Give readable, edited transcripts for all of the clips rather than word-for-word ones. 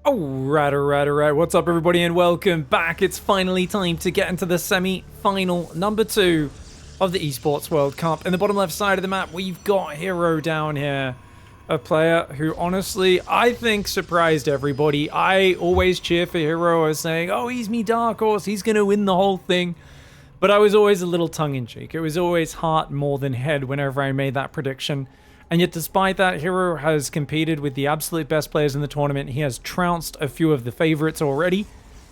Alright. What's up, everybody, and welcome back. It's finally time to get into the semi-final number 2 of the Esports World Cup. In the bottom left side of the map, we've got Hero down here. A player who, honestly, I think surprised everybody. I always cheer for Hero. I was saying, oh, he's me dark horse. He's going to win the whole thing. But I was always a little tongue-in-cheek. It was always heart more than head whenever I made that prediction. And yet, despite that, Hero has competed with the absolute best players in the tournament. He has trounced a few of the favorites already,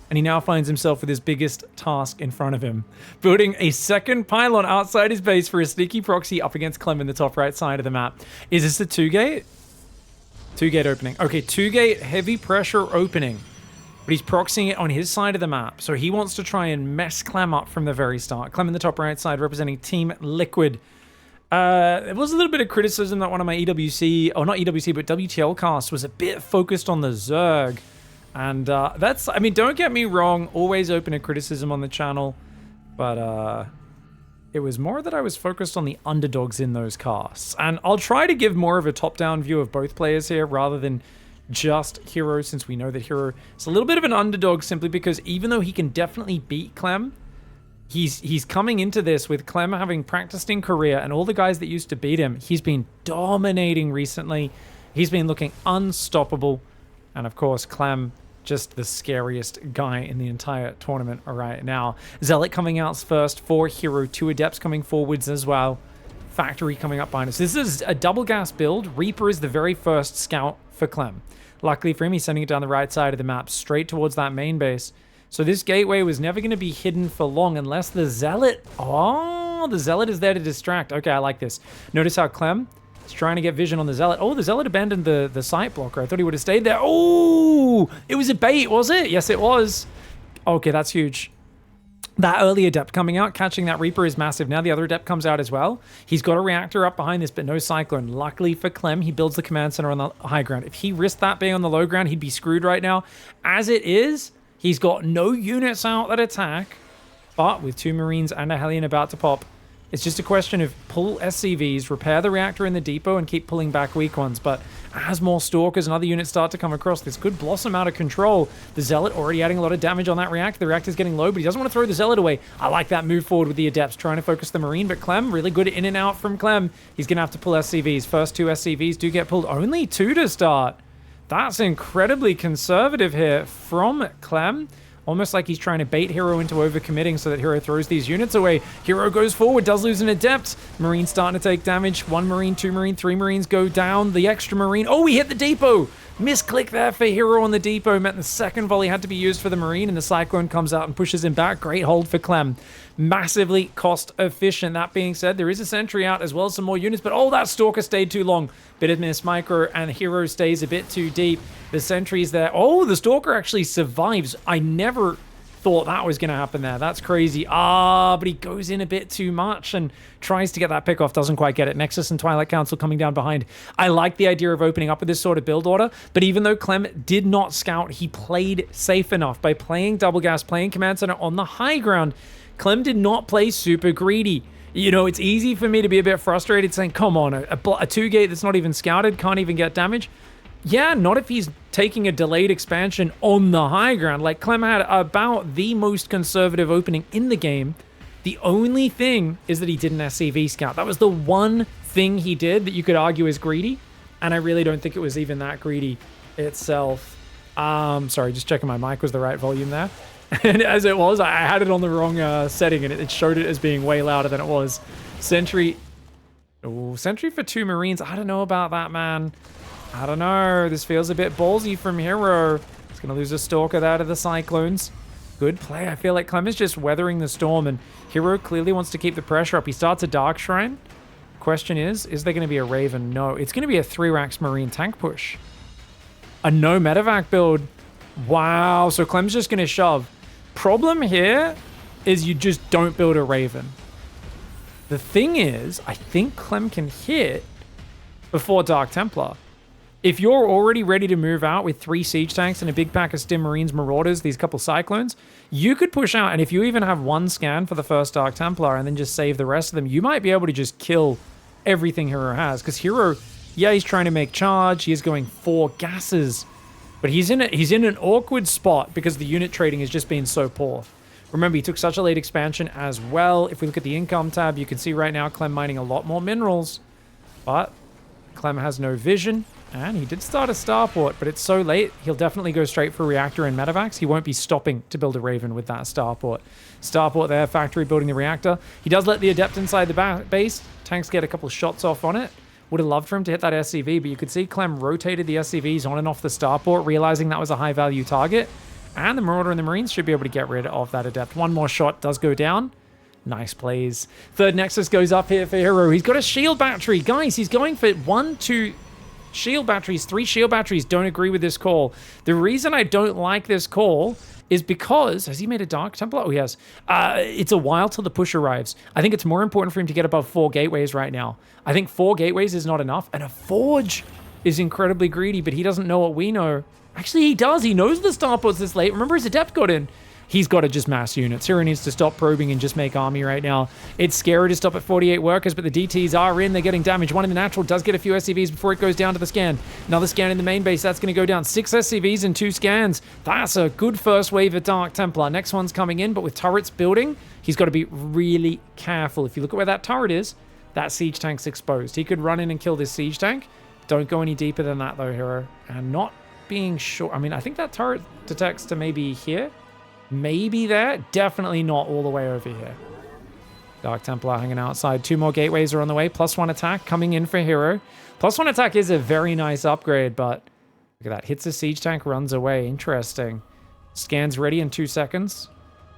and he now finds himself with his biggest task in front of him. Building a second pylon outside his base for a sneaky proxy up against Clem in the top right side of the map. Is this a 2-gate? 2-gate opening. Okay, 2-gate heavy pressure opening. But he's proxying it on his side of the map, so he wants to try and mess Clem up from the very start. Clem in the top right side representing Team Liquid. There was a little bit of criticism that one of my EWC, or not EWC, but WTL casts was a bit focused on the Zerg. And that's, I mean, don't get me wrong, always open to criticism on the channel. But it was more that I was focused on the underdogs in those casts. And I'll try to give more of a top-down view of both players here rather than just Hero, since we know that Hero is a little bit of an underdog simply because even though he can definitely beat Clem, he's coming into this with Clem having practiced in Korea and all the guys that used to beat him. He's been dominating recently. He's been looking unstoppable. And of course, Clem, just the scariest guy in the entire tournament right now. Zealot coming out first for Hero. 2 Adepts coming forwards as well. Factory coming up behind us. This is a double gas build. Reaper is the very first scout for Clem. Luckily for him, he's sending it down the right side of the map, straight towards that main base. So this gateway was never going to be hidden for long unless the Zealot... Oh, the Zealot is there to distract. Okay, I like this. Notice how Clem is trying to get vision on the Zealot. Oh, the Zealot abandoned the sight blocker. I thought he would have stayed there. Oh, it was a bait, was it? Yes, it was. Okay, that's huge. That early Adept coming out, catching that Reaper is massive. Now the other Adept comes out as well. He's got a reactor up behind this, but no Cyclone. Luckily for Clem, he builds the command center on the high ground. If he risked that being on the low ground, he'd be screwed right now. As it is... He's got no units out that attack, but with 2 Marines and a Hellion about to pop, it's just a question of pull SCVs, repair the reactor in the depot, and keep pulling back weak ones. But as more Stalkers and other units start to come across, this could blossom out of control. The Zealot already adding a lot of damage on that reactor. The reactor's getting low, but he doesn't want to throw the Zealot away. I like that move forward with the Adepts, trying to focus the Marine, but Clem, really good in and out from Clem. He's going to have to pull SCVs. First 2 SCVs do get pulled. Only 2 to start. That's incredibly conservative here from Clem. Almost like he's trying to bait Hero into overcommitting so that Hero throws these units away. Hero goes forward, does lose an Adept. Marine starting to take damage. 1 Marine, 2 Marine, 3 Marines go down. The extra Marine. Oh, he hit the depot. Misclick there for Hero on the depot. Meant the second volley had to be used for the Marine, and the Cyclone comes out and pushes him back. Great hold for Clem. Massively cost efficient. That being said, there is a sentry out as well as some more units, but oh, that Stalker stayed too long. Bit of miss micro, and Hero stays a bit too deep. The sentry's there. Oh, the Stalker actually survives. I never thought that was going to happen there. That's crazy. But he goes in a bit too much and tries to get that pick off. Doesn't quite get it. Nexus and Twilight Council coming down behind. I like the idea of opening up with this sort of build order, but even though Clem did not scout, he played safe enough by playing double gas, playing command center on the high ground. Clem did not play super greedy. You know, it's easy for me to be a bit frustrated saying, come on, a 2-gate that's not even scouted, can't even get damage. Yeah, not if he's taking a delayed expansion on the high ground. Like, Clem had about the most conservative opening in the game. The only thing is that he didn't SCV scout. That was the one thing he did that you could argue is greedy, and I really don't think it was even that greedy itself. Sorry, just checking my mic was the right volume there. And as it was, I had it on the wrong setting, and it showed it as being way louder than it was. Sentry. Oh, Sentry for 2 Marines. I don't know about that, man. I don't know. This feels a bit ballsy from Hero. He's going to lose a Stalker there to the Cyclones. Good play. I feel like Clem is just weathering the storm, and Hero clearly wants to keep the pressure up. He starts a Dark Shrine. Question is there going to be a Raven? No. It's going to be a 3-Rax Marine tank push. A no medevac build. Wow. So Clem's just going to shove. Problem here is you just don't build a Raven. The thing is, I think Clem can hit before Dark Templar. If you're already ready to move out with 3 siege tanks and a big pack of Stim Marines, Marauders, these couple Cyclones, you could push out, and if you even have 1 scan for the first Dark Templar and then just save the rest of them, you might be able to just kill everything Hero has. Because Hero, yeah, he's trying to make charge. He is going 4 gases. But he's in an awkward spot because the unit trading has just been so poor. Remember, he took such a late expansion as well. If we look at the income tab, you can see right now Clem mining a lot more minerals. But Clem has no vision. And he did start a starport, but it's so late, he'll definitely go straight for reactor and medevacs. He won't be stopping to build a Raven with that starport. Starport there, factory building the reactor. He does let the Adept inside the base. Tanks get a couple of shots off on it. Would have loved for him to hit that SCV, but you could see Clem rotated the SCVs on and off the starport, realizing that was a high-value target. And the Marauder and the Marines should be able to get rid of that Adept. One more shot does go down. Nice plays. Third Nexus goes up here for Hero. He's got a shield battery. Guys, he's going for 1, 2... shield batteries, 3 shield batteries. Don't agree with this call. The reason I don't like this call is because... Has he made a Dark Templar? Oh, he has. It's a while till the push arrives. I think it's more important for him to get above 4 gateways right now. I think 4 gateways is not enough. And a Forge is incredibly greedy, but he doesn't know what we know. Actually, he does. He knows the starport's this late. Remember, his Adept got in. He's got to just mass units. Hero needs to stop probing and just make army right now. It's scary to stop at 48 workers, but the DTs are in. They're getting damage. One in the natural does get a few SCVs before it goes down to the scan. Another scan in the main base. That's going to go down. 6 SCVs and 2 scans. That's a good first wave of Dark Templar. Next one's coming in, but with turrets building, he's got to be really careful. If you look at where that turret is, that siege tank's exposed. He could run in and kill this siege tank. Don't go any deeper than that, though, Hero. And not being sure. I mean, I think that turret detects to maybe here. Maybe there. Definitely not all the way over here. Dark Templar hanging outside. 2 more gateways are on the way. +1 attack coming in for Hero. +1 attack is a very nice upgrade, but look at that. Hits a siege tank, runs away. Interesting. Scans ready in 2 seconds.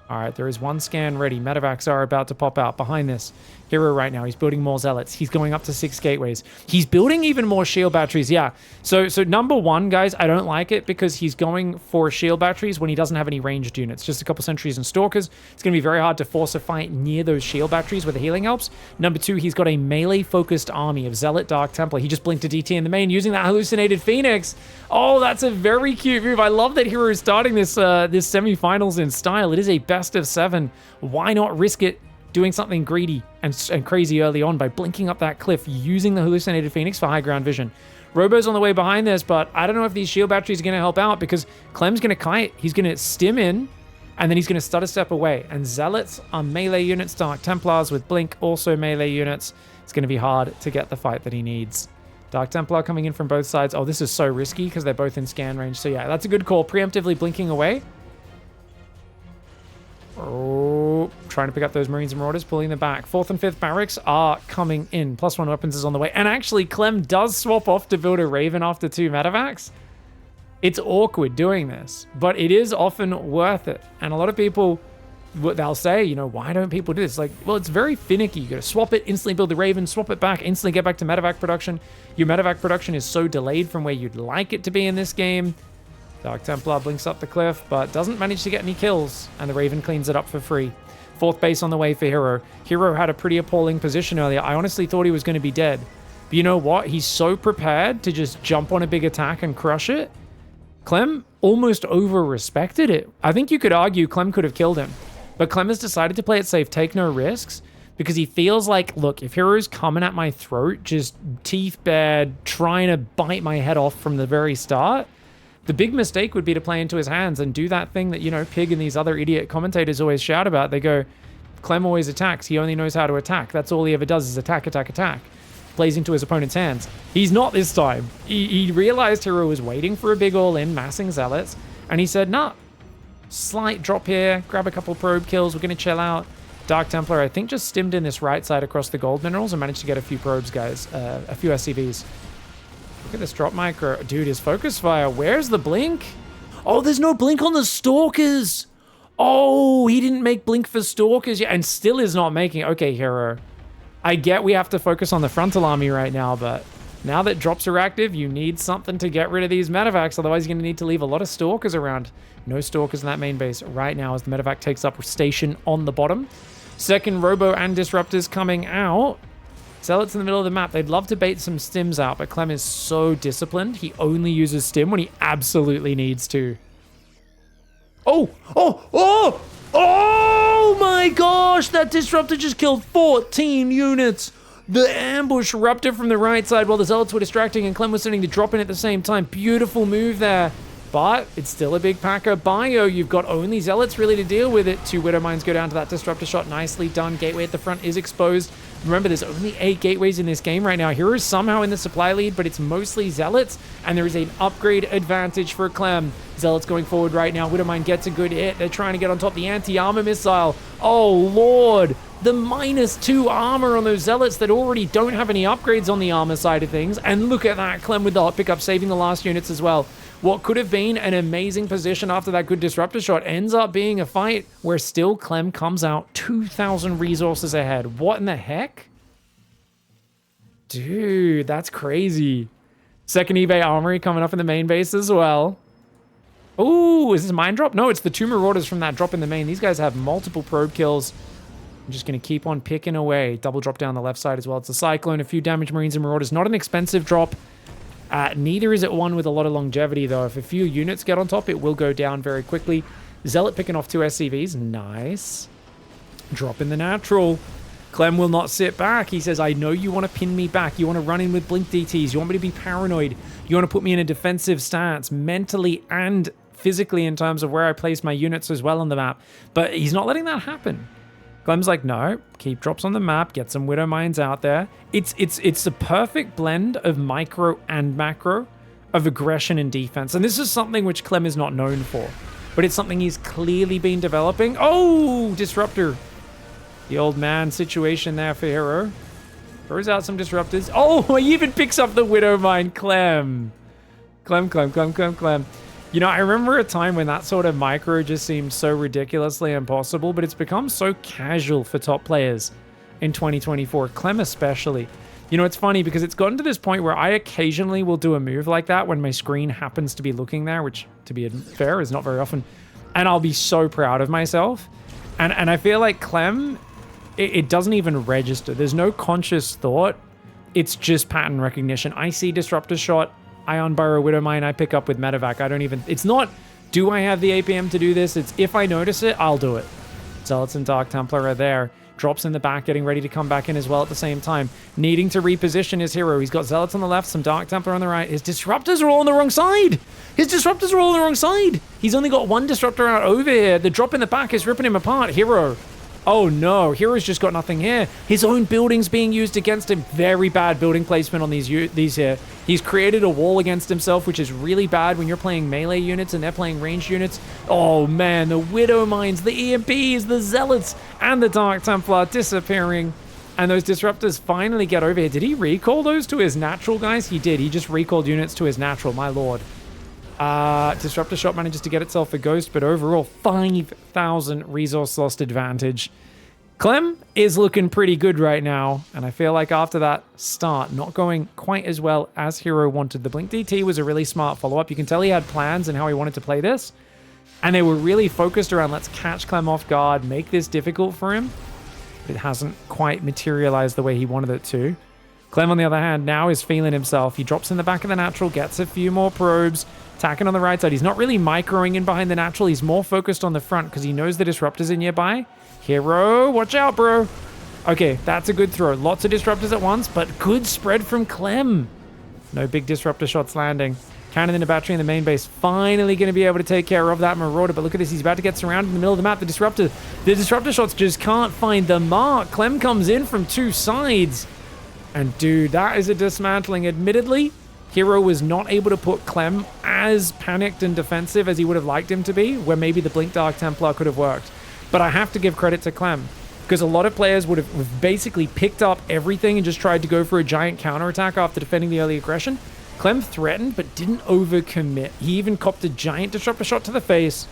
All right, there is 1 scan ready. Medevacs are about to pop out behind this. Hero right now, he's building more zealots. He's going up to 6 gateways. He's building even more shield batteries. Yeah, so number 1, guys, I don't like it because he's going for shield batteries when he doesn't have any ranged units. Just a couple sentries and stalkers. It's going to be very hard to force a fight near those shield batteries where the healing helps. Number 2, he's got a melee-focused army of Zealot Dark Templar. He just blinked a DT in the main using that hallucinated Phoenix. Oh, that's a very cute move. I love that Hero is starting this this semifinals in style. It is a best of 7. Why not risk it doing something greedy and crazy early on by blinking up that cliff using the hallucinated Phoenix for high ground vision? Robo's on the way behind this, but I don't know if these shield batteries are going to help out because Clem's going to kite. He's going to stim in, and then he's going to stutter step away. And Zealots are melee units. Dark Templars with blink, also melee units. It's going to be hard to get the fight that he needs. Dark Templar coming in from both sides. Oh, this is so risky because they're both in scan range. So yeah, that's a good call. Preemptively blinking away. Oh, trying to pick up those Marines and Marauders, pulling them back. 4th and 5th barracks are coming in. +1 weapons is on the way. And actually, Clem does swap off to build a Raven after 2 medevacs. It's awkward doing this, but it is often worth it. And a lot of people, they'll say, you know, why don't people do this? Like, well, it's very finicky. You got to swap it, instantly build the Raven, swap it back, instantly get back to medevac production. Your medevac production is so delayed from where you'd like it to be in this game. Dark Templar blinks up the cliff, but doesn't manage to get any kills, and the Raven cleans it up for free. 4th base on the way for Hero. Hero had a pretty appalling position earlier. I honestly thought he was going to be dead. But you know what? He's so prepared to just jump on a big attack and crush it. Clem almost over-respected it. I think you could argue Clem could have killed him. But Clem has decided to play it safe, take no risks, because he feels like, look, if Hero's coming at my throat, just teeth bared, trying to bite my head off from the very start, the big mistake would be to play into his hands and do that thing that, you know, Pig and these other idiot commentators always shout about. They go, Clem always attacks. He only knows how to attack. That's all he ever does is attack, attack, attack. Plays into his opponent's hands. He's not this time. He realized Hero was waiting for a big all-in, massing Zealots, and he said, nah, slight drop here, grab a couple probe kills, we're going to chill out. Dark Templar, I think, just stimmed in this right side across the gold minerals and managed to get a few probes, guys. A few SCVs. Look at this drop micro. Dude, his focus fire. Where's the blink? Oh, there's no blink on the stalkers. Oh, he didn't make blink for stalkers yet and still is not making. Okay, Hero. I get we have to focus on the frontal army right now, but now that drops are active, you need something to get rid of these medevacs. Otherwise, you're going to need to leave a lot of stalkers around. No stalkers in that main base right now as the medevac takes up station on the bottom. Second Robo and Disruptors coming out. Zealots in the middle of the map. They'd love to bait some stims out, but Clem is so disciplined. He only uses stim when he absolutely needs to. Oh! Oh! Oh! Oh my gosh! That Disruptor just killed 14 units! The ambush erupted from the right side while the Zealots were distracting and Clem was sending the drop in at the same time. Beautiful move there. But it's still a big packer. Bio, you've got only Zealots really to deal with it. 2 Widow Mines go down to that Disruptor shot. Nicely done. Gateway at the front is exposed. Remember, there's only 8 gateways in this game right now. Heroes somehow in the supply lead, but it's mostly Zealots, and there is an upgrade advantage for Clam. Zealots going forward right now. Widow Mine gets a good hit. They're trying to get on top. The anti-armor missile. Oh, Lord. The -2 armor on those Zealots that already don't have any upgrades on the armor side of things. And look at that. Clem with the hot pickup, saving the last units as well. What could have been an amazing position after that good Disruptor shot ends up being a fight where still Clem comes out 2,000 resources ahead. What in the heck? Dude, that's crazy. Second eBay Armory coming up in the main base as well. Ooh, is this mine drop? No, it's the 2 Marauders from that drop in the main. These guys have multiple probe kills. I'm just going to keep on picking away. Double drop down the left side as well. It's a Cyclone, a few damage Marines and Marauders. Not an expensive drop. Neither is it one with a lot of longevity, though. If a few units get on top, it will go down very quickly. Zealot picking off 2 SCVs. Nice. Drop in the natural. Clem will not sit back. He says, I know you want to pin me back. You want to run in with blink DTs. You want me to be paranoid. You want to put me in a defensive stance, mentally and physically in terms of where I place my units as well on the map. But he's not letting that happen. Clem's like, no, keep drops on the map, get some Widow Mines out there. It's a perfect blend of micro and macro, of aggression and defense. And this is something which Clem is not known for, but it's something he's clearly been developing. Oh, Disruptor. The old man situation there for Hero. Throws out some Disruptors. Oh, he even picks up the Widow Mine. Clem. Clem. You know, I remember a time when that sort of micro just seemed so ridiculously impossible, but it's become so casual for top players in 2024, Clem especially. You know, it's funny because it's gotten to this point where I occasionally will do a move like that when my screen happens to be looking there, which, to be fair, is not very often, and I'll be so proud of myself. And I feel like Clem, it doesn't even register. There's no conscious thought. It's just pattern recognition. I see Disruptor shot, I unburrow Widow Mine, I pick up with Medevac. I don't even... It's not, do I have the APM to do this? It's, if I notice it, I'll do it. Zealots and Dark Templar are there. Drops in the back, getting ready to come back in as well at the same time. Needing to reposition his hero. He's got Zealots on the left, some Dark Templar on the right. His Disruptors are all on the wrong side! He's only got 1 Disruptor out over here. The drop in the back is ripping him apart. Hero. Oh no, Hero's just got nothing here. His own building's being used against him. Very bad building placement on these here. He's created a wall against himself, which is really bad when you're playing melee units and they're playing ranged units. Oh man, the Widow Mines, the EMPs, the Zealots, and the Dark Templar disappearing. And those Disruptors finally get over here. Did he recall those to his natural, guys? He did. He just recalled units to his natural, my lord. Disruptor shot manages to get itself a ghost, but overall 5,000 resource lost advantage. Clem is looking pretty good right now, and I feel like after that start not going quite as well as Hero wanted. The Blink DT was a really smart follow-up. You can tell he had plans and how he wanted to play this, and they were really focused around let's catch Clem off guard, make this difficult for him. But it hasn't quite materialized the way he wanted it to. Clem, on the other hand, now is feeling himself. He drops in the back of the natural, gets a few more probes, attacking on the right side. He's not really microing in behind the natural. He's more focused on the front because he knows the Disruptors are nearby. Hero, watch out, bro. Okay, that's a good throw. Lots of Disruptors at once, but good spread from Clem. No big Disruptor shots landing. Cannon in the battery in the main base. Finally going to be able to take care of that Marauder, but look at this. He's about to get surrounded in the middle of the map. The Disruptor shots just can't find the mark. Clem comes in from 2 sides. And dude, that is a dismantling. Admittedly, Hero was not able to put Clem as panicked and defensive as he would have liked him to be, where maybe the Blink Dark Templar could have worked. But I have to give credit to Clem, because a lot of players would have basically picked up everything and just tried to go for a giant counterattack after defending the early aggression. Clem threatened, but didn't overcommit. He even copped a giant Disruptor shot to the face,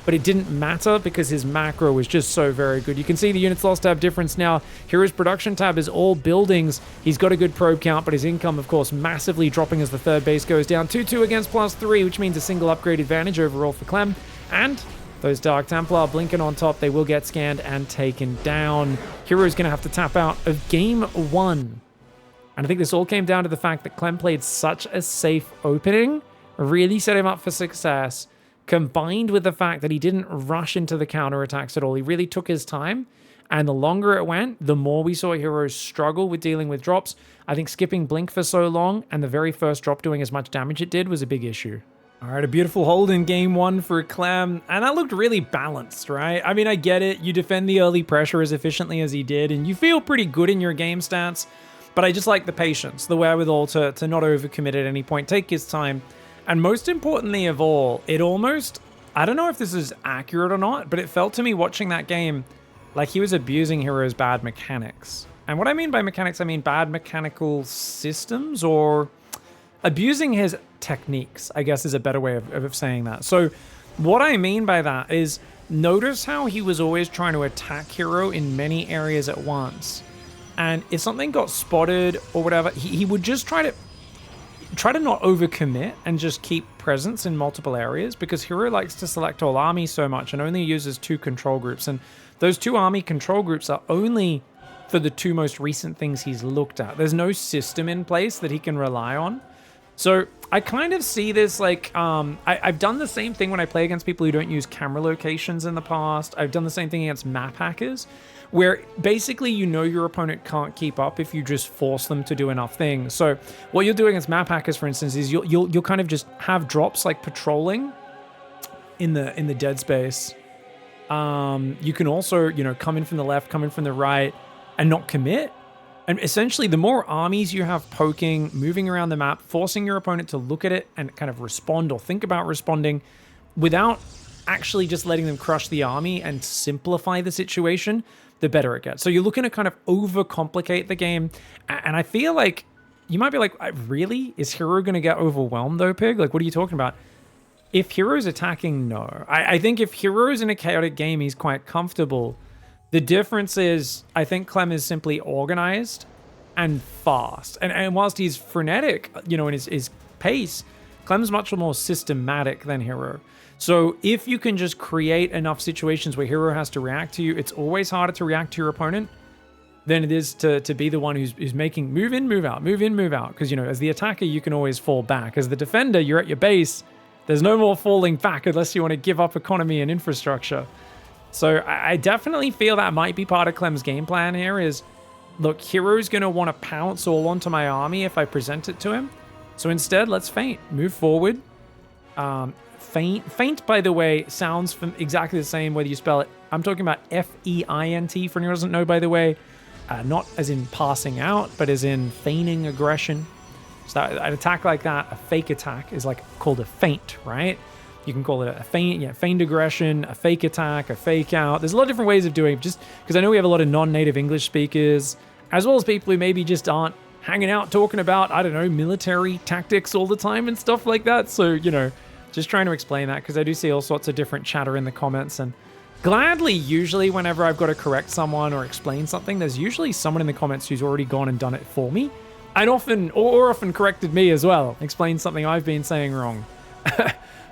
but it didn't matter because his macro was just so very good. You can see the units lost tab difference now. Hero's production tab is all buildings. He's got a good probe count, but his income, of course, massively dropping as the third base goes down. 2-2 against +3, which means a single upgrade advantage overall for Clem. And those Dark Templar blinking on top, they will get scanned and taken down. Hero's going to have to tap out of game 1. And I think this all came down to the fact that Clem played such a safe opening, really set him up for success, combined with the fact that he didn't rush into the counterattacks at all. He really took his time, and the longer it went, the more we saw Heroes struggle with dealing with drops. I think skipping Blink for so long and the very first drop doing as much damage it did was a big issue. All right, a beautiful hold in game one for Clam, and that looked really balanced, right? I mean, I get it. You defend the early pressure as efficiently as he did, and you feel pretty good in your game stats, but I just like the patience, the wherewithal to not overcommit at any point, take his time, and most importantly of all, it almost, I don't know if this is accurate or not, but it felt to me watching that game like he was abusing Hero's bad mechanics. And what I mean by mechanics, I mean bad mechanical systems, or abusing his techniques, I guess, is a better way of saying that. So what I mean by that is, notice how he was always trying to attack Hero in many areas at once. And if something got spotted or whatever, he would just try to not overcommit and just keep presence in multiple areas, because Hero likes to select all armies so much and only uses 2 control groups. And those 2 army control groups are only for the 2 most recent things he's looked at. There's no system in place that he can rely on. So I kind of see this like, I've done the same thing when I play against people who don't use camera locations in the past. I've done the same thing against map hackers, where basically you know your opponent can't keep up if you just force them to do enough things. So what you'll do against map hackers, for instance, is you'll kind of just have drops like patrolling in the dead space. You can also, you know, come in from the left, come in from the right, and not commit. And essentially, the more armies you have poking, moving around the map, forcing your opponent to look at it and kind of respond or think about responding without actually just letting them crush the army and simplify the situation, the better it gets. So you're looking to kind of overcomplicate the game. And I feel like you might be like, really? Is Hero going to get overwhelmed though, Pig? Like, what are you talking about? If Hero's attacking, no. I think if Hero's in a chaotic game, he's quite comfortable. The difference is, I think Clem is simply organized and fast. And whilst he's frenetic, you know, in his pace, Clem's much more systematic than Hero. So if you can just create enough situations where Hero has to react to you, it's always harder to react to your opponent than it is to be the one who's making move in, move out, move in, move out. Because, you know, as the attacker, you can always fall back. As the defender, you're at your base. There's no more falling back unless you want to give up economy and infrastructure. So I definitely feel that might be part of Clem's game plan here is, look, Hero's going to want to pounce all onto my army if I present it to him. So instead, let's feint. Move forward. Feint, by the way, sounds exactly the same whether you spell it. I'm talking about F-E-I-N-T, for anyone who doesn't know, by the way. Not as in passing out, but as in feigning aggression. So an attack like that, a fake attack, is like called a feint, right? You can call it a feint, feigned aggression, a fake attack, a fake out. There's a lot of different ways of doing it, just because I know we have a lot of non-native English speakers, as well as people who maybe just aren't hanging out talking about, I don't know, military tactics all the time and stuff like that. So, you know, just trying to explain that, because I do see all sorts of different chatter in the comments, and gladly, usually whenever I've got to correct someone or explain something, there's usually someone in the comments who's already gone and done it for me, and often corrected me as well, explained something I've been saying wrong.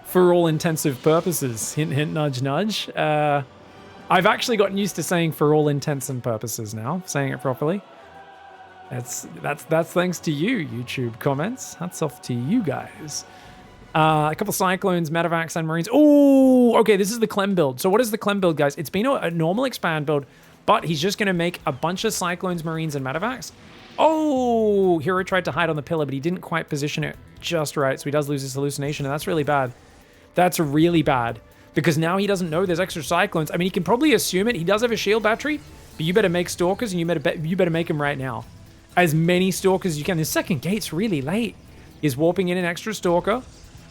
For all intensive purposes. Hint, hint, nudge, nudge. I've actually gotten used to saying for all intents and purposes now, saying it properly. That's thanks to you, YouTube comments. Hats off to you guys. A couple Cyclones, Medevacs, and Marines. Oh, okay, this is the Clem build. So what is the Clem build, guys? It's been a normal expand build, but he's just going to make a bunch of Cyclones, Marines, and Medevacs. Oh, Hero tried to hide on the pillar, but he didn't quite position it just right, so he does lose his hallucination, and that's really bad. That's really bad, because now he doesn't know there's extra Cyclones. I mean, he can probably assume it. He does have a shield battery, but you better make Stalkers, and you better make them right now. As many Stalkers as you can. The second gate's really late. He's warping in an extra Stalker.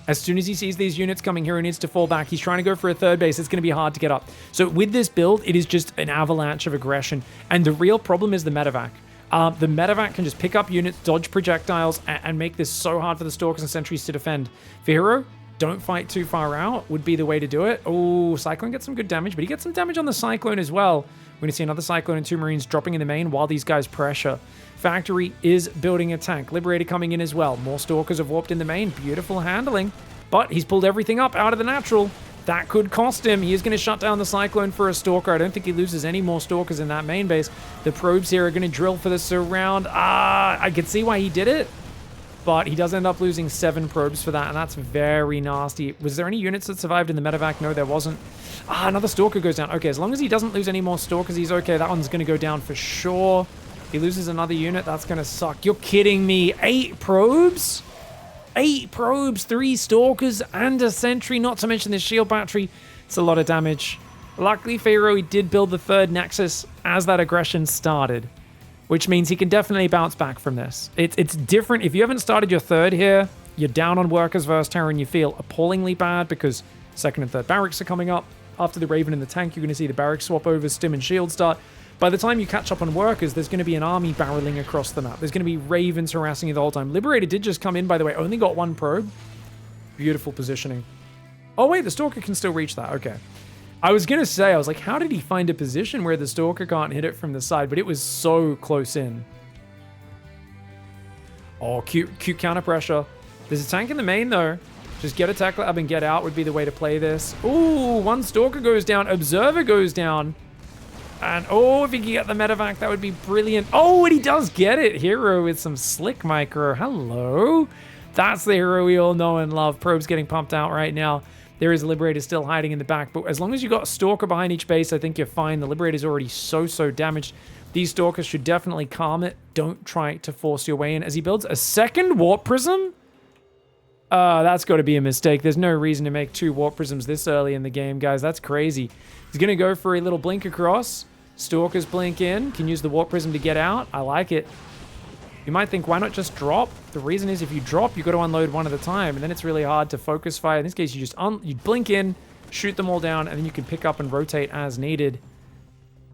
As soon as he sees these units coming, Hero needs to fall back. He's trying to go for a third base. It's going to be hard to get up. So with this build, it is just an avalanche of aggression, and the real problem is the Medevac. The Medevac can just pick up units, dodge projectiles, and make this so hard for the Stalkers and Sentries to defend. For Hero, don't fight too far out would be the way to do it. Oh, Cyclone gets some good damage, but he gets some damage on the Cyclone as well. We're going to see another Cyclone and 2 Marines dropping in the main while these guys pressure. Factory is building a tank. Liberator coming in as well. More Stalkers have warped in the main. Beautiful handling. But he's pulled everything up out of the natural. That could cost him. He is going to shut down the Cyclone for a Stalker. I don't think he loses any more Stalkers in that main base. The probes here are going to drill for the surround. I can see why he did it. But he does end up losing 7 probes for that, and that's very nasty. Was there any units that survived in the Medevac? No, there wasn't. Another Stalker goes down. Okay, as long as he doesn't lose any more Stalkers, he's okay. That one's going to go down for sure. He loses another unit. That's going to suck. You're kidding me. 8 probes? 8 probes, 3 stalkers, and a sentry, not to mention this shield battery. It's a lot of damage. Luckily for Hero, he did build the 3rd Nexus as that aggression started, which means he can definitely bounce back from this. It's different. If you haven't started your 3rd here, you're down on workers versus Terror and you feel appallingly bad because 2nd and 3rd barracks are coming up. After the Raven and the tank, you're going to see the barracks swap over, Stim and Shield start. By the time you catch up on workers, there's going to be an army barreling across the map. There's going to be Ravens harassing you the whole time. Liberator did just come in, by the way. Only got 1 probe. Beautiful positioning. Oh, wait, the Stalker can still reach that. Okay. I was going to say, I was like, how did he find a position where the Stalker can't hit it from the side? But it was so close in. Oh, cute counter pressure. There's a tank in the main, though. Just get a Tech Lab and get out would be the way to play this. Ooh, 1 Stalker goes down. Observer goes down. And, oh, if he can get the medevac, that would be brilliant. Oh, and he does get it. Hero with some slick micro. Hello. That's the Hero we all know and love. Probes getting pumped out right now. There is a Liberator still hiding in the back. But as long as you got a Stalker behind each base, I think you're fine. The Liberator's already so damaged. These Stalkers should definitely calm it. Don't try to force your way in. As he builds a 2nd Warp Prism? That's got to be a mistake. There's no reason to make 2 Warp Prisms this early in the game, guys. That's crazy. He's going to go for a little blink across. Stalkers blink in. Can use the Warp Prism to get out. I like it. You might think, why not just drop? The reason is if you drop, you've got to unload 1 at a time, and then it's really hard to focus fire. In this case, you just you blink in, shoot them all down, and then you can pick up and rotate as needed.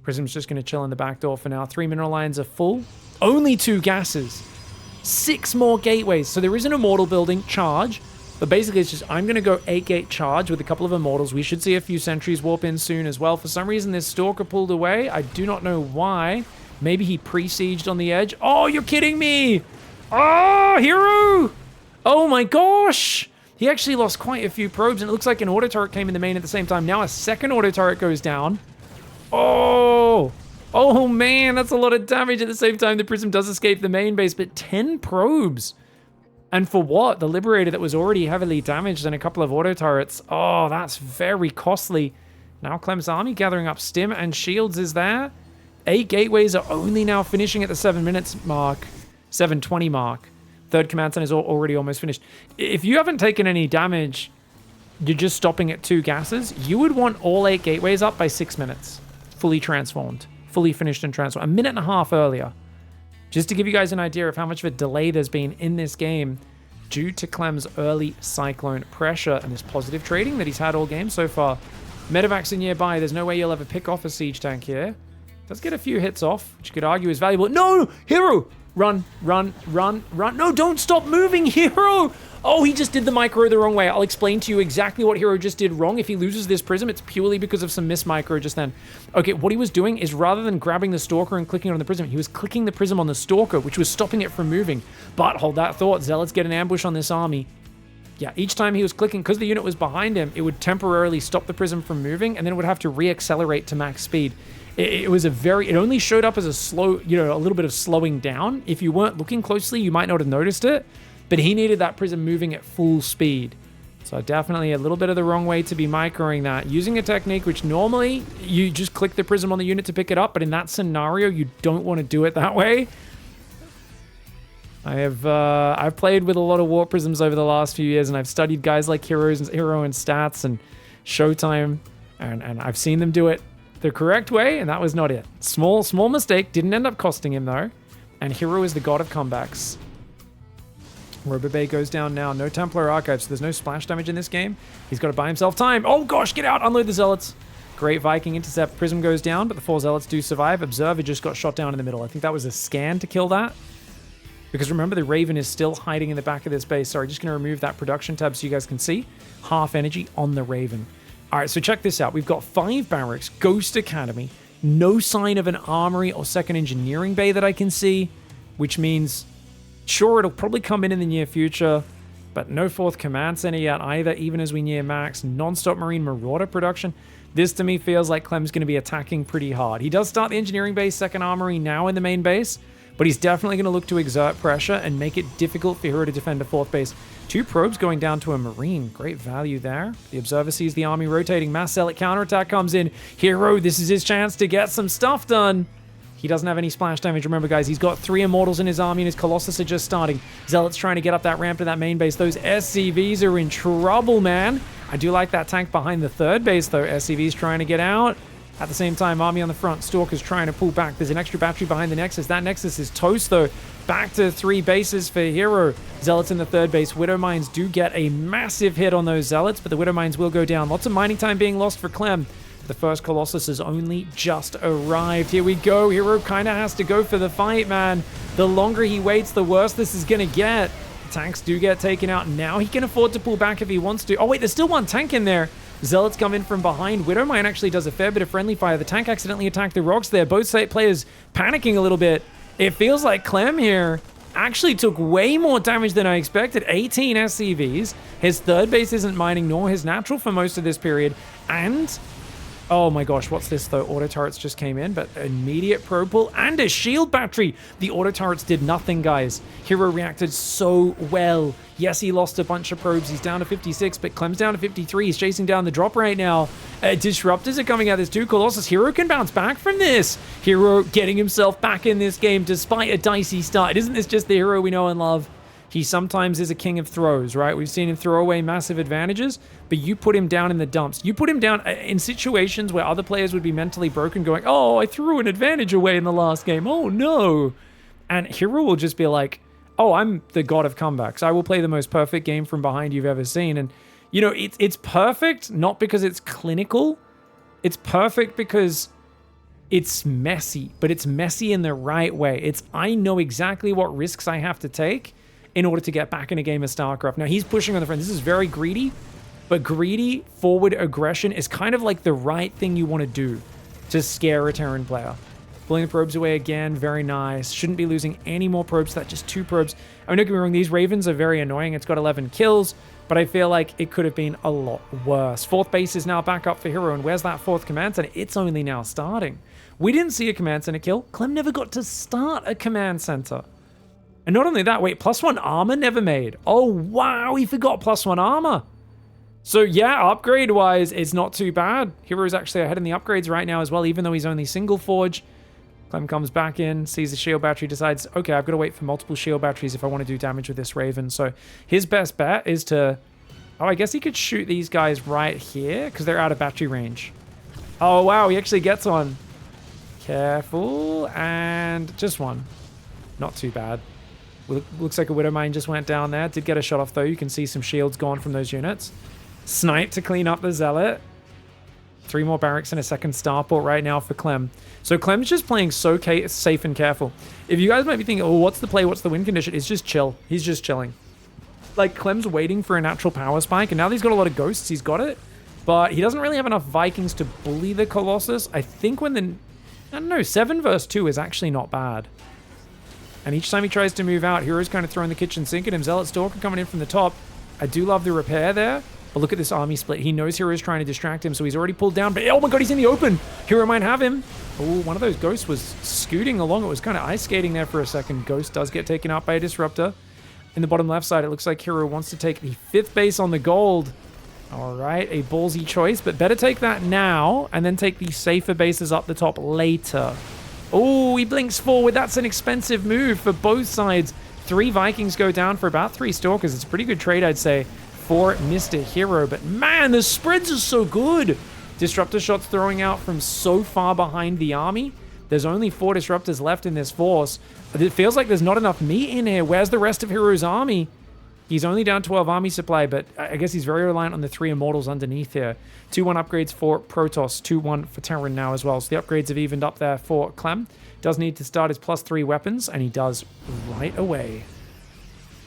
Prism's just going to chill in the back door for now. 3 mineral lines are full. Only 2 gases. 6 more gateways. So there is an Immortal building charge, but basically it's just, I'm going to go 8-gate charge with a couple of Immortals. We should see a few sentries warp in soon as well. For some reason, this Stalker pulled away. I do not know why. Maybe he pre-sieged on the edge. Oh, you're kidding me! Oh, Hero! Oh my gosh! He actually lost quite a few probes, and it looks like an auto turret came in the main at the same time. Now a 2nd auto turret goes down. Oh! Oh man, that's a lot of damage. At the same time, the Prism does escape the main base, but 10 probes. And for what? The Liberator that was already heavily damaged and a couple of auto turrets. Oh, that's very costly. Now Clem's army gathering up Stim and Shields is there. 8 gateways are only now finishing at the 7 minutes mark. 7:20 mark. 3rd command center is already almost finished. If you haven't taken any damage, you're just stopping at 2 gases. You would want all 8 gateways up by 6 minutes. Fully transformed. Fully finished and transformed. 1.5 minutes earlier. Just to give you guys an idea of how much of a delay there's been in this game due to Clem's early Cyclone pressure and this positive trading that he's had all game so far. Medevacs are nearby. There's no way you'll ever pick off a siege tank here. Does get a few hits off, which you could argue is valuable. No! Hero! Run, run, run, run. No, don't stop moving, Hero! Oh, he just did the micro the wrong way. I'll explain to you exactly what Hero just did wrong. If he loses this Prism, it's purely because of some micro just then. Okay, what he was doing is rather than grabbing the Stalker and clicking on the Prism, he was clicking the Prism on the Stalker, which was stopping it from moving. But hold that thought, Zealots get an ambush on this army. Yeah, each time he was clicking, because the unit was behind him, it would temporarily stop the Prism from moving, and then it would have to re-accelerate to max speed. It was it only showed up as a slow, a little bit of slowing down. If you weren't looking closely, you might not have noticed it, but he needed that Prism moving at full speed. So definitely a little bit of the wrong way to be microing that. Using a technique which normally you just click the Prism on the unit to pick it up, but in that scenario, you don't want to do it that way. I've played with a lot of Warp Prisms over the last few years, and I've studied guys like Hero and Stats and Showtime, and I've seen them do it the correct way, and that was not it. Small mistake, didn't end up costing him though, and Hero is the god of comebacks. Robobay goes down now. No Templar Archive, so there's no splash damage in this game. He's got to buy himself time. Oh gosh, get out, unload the Zealots. Great Viking intercept. Prism goes down, but the 4 Zealots do survive. Observer just got shot down in the middle. I think that was a scan to kill that. Because remember, the Raven is still hiding in the back of this base. Sorry, just going to remove that production tab so you guys can see. Half energy on the Raven. All right, so check this out. We've got 5 barracks, Ghost Academy, no sign of an armory or 2nd engineering bay that I can see, which means, sure, it'll probably come in the near future, but no 4th command center yet either, even as we near max. Non-stop Marine Marauder production. This, to me, feels like Clem's going to be attacking pretty hard. He does start the engineering base, 2nd armory now in the main base, but he's definitely going to look to exert pressure and make it difficult for Hero to defend a 4th base. 2 probes going down to a Marine. Great value there. The Observer sees the army rotating. Mass Zealot counterattack comes in. Hero, this is his chance to get some stuff done. He doesn't have any splash damage. Remember, guys, he's got 3 Immortals in his army, and his Colossus are just starting. Zealot's trying to get up that ramp to that main base. Those SCVs are in trouble, man. I do like that tank behind the 3rd base, though. SCV's trying to get out. At the same time, army on the front. Stalker's trying to pull back. There's an extra battery behind the Nexus. That Nexus is toast, though. Back to 3 bases for Hero. Zealots in the 3rd base. Widow Mines do get a massive hit on those Zealots, but the Widow Mines will go down. Lots of mining time being lost for Clem. The first Colossus has only just arrived. Here we go. Hero kind of has to go for the fight, man. The longer he waits, the worse this is going to get. Tanks do get taken out. Now he can afford to pull back if he wants to. Oh, wait, there's still one tank in there. Zealots come in from behind. Widowmine actually does a fair bit of friendly fire. The tank accidentally attacked the rocks there. Both players panicking a little bit. It feels like Clem here actually took way more damage than I expected. 18 SCVs. His 3rd base isn't mining, nor his natural for most of this period. And... oh my gosh, what's this though? Auto turrets just came in, but immediate probe pull and a shield battery. The auto turrets did nothing, guys. Hero reacted so well. Yes, he lost a bunch of probes. He's down to 56, but Clem's down to 53. He's chasing down the drop right now. Disruptors are coming out. There's 2 Colossus. Hero can bounce back from this. Hero getting himself back in this game despite a dicey start. Isn't this just the Hero we know and love? He sometimes is a king of throws, right? We've seen him throw away massive advantages, but you put him down in the dumps. You put him down in situations where other players would be mentally broken going, oh, I threw an advantage away in the last game. Oh, no. And Hero will just be like, oh, I'm the god of comebacks. I will play the most perfect game from behind you've ever seen. And, you know, it's perfect, not because it's clinical. It's perfect because it's messy, but it's messy in the right way. I know exactly what risks I have to take in order to get back in a game of StarCraft. Now, he's pushing on the front. This is very greedy, but greedy forward aggression is kind of like the right thing you want to do to scare a Terran player. Pulling the probes away again, very nice. Shouldn't be losing any more probes. That's just 2 probes. I mean, don't get me wrong, these Ravens are very annoying. It's got 11 kills, but I feel like it could have been a lot worse. 4th base is now back up for Hero, and where's that 4th command center? It's only now starting. We didn't see a command center kill. Clem never got to start a command center. And not only that, wait, +1 armor never made. Oh, wow, he forgot +1 armor. So yeah, upgrade-wise, it's not too bad. Hero's actually ahead in the upgrades right now as well, even though he's only single forge. Clem comes back in, sees the shield battery, decides, okay, I've got to wait for multiple shield batteries if I want to do damage with this Raven. So his best bet is to... oh, I guess he could shoot these guys right here because they're out of battery range. Oh, wow, he actually gets one. Careful, and just one. Not too bad. Looks like a Widow Mine just went down there. Did get a shot off, though. You can see some shields gone from those units. Snipe to clean up the Zealot. 3 more barracks and a 2nd starport right now for Clem. So Clem's just playing so safe and careful. If you guys might be thinking, oh, what's the play? What's the win condition? It's just chill. He's just chilling. Like, Clem's waiting for a natural power spike, and now that he's got a lot of ghosts, he's got it. But he doesn't really have enough Vikings to bully the Colossus. I think when the... I don't know, 7 versus 2 is actually not bad. And each time he tries to move out, Hero's kind of throwing the kitchen sink at him. Zealot Stalker coming in from the top. I do love the repair there. But look at this army split. He knows Hero's trying to distract him, so he's already pulled down. But oh my god, he's in the open. Hero might have him. Oh, one of those ghosts was scooting along. It was kind of ice skating there for a second. Ghost does get taken out by a disruptor. In the bottom left side, it looks like Hero wants to take the 5th base on the gold. All right, a ballsy choice, but better take that now and then take the safer bases up the top later. Oh, he blinks forward. That's an expensive move for both sides. 3 Vikings go down for about 3 Stalkers. It's a pretty good trade, I'd say, for Mr. Hero. But man, the spreads are so good. Disruptor shots throwing out from so far behind the army. There's only 4 disruptors left in this force. It feels like there's not enough meat in here. Where's the rest of Hero's army? He's only down 12 army supply, but I guess he's very reliant on the 3 Immortals underneath here. 2-1 upgrades for Protoss, 2-1 for Terran now as well. So the upgrades have evened up there for Clam. Does need to start his +3 weapons, and he does right away.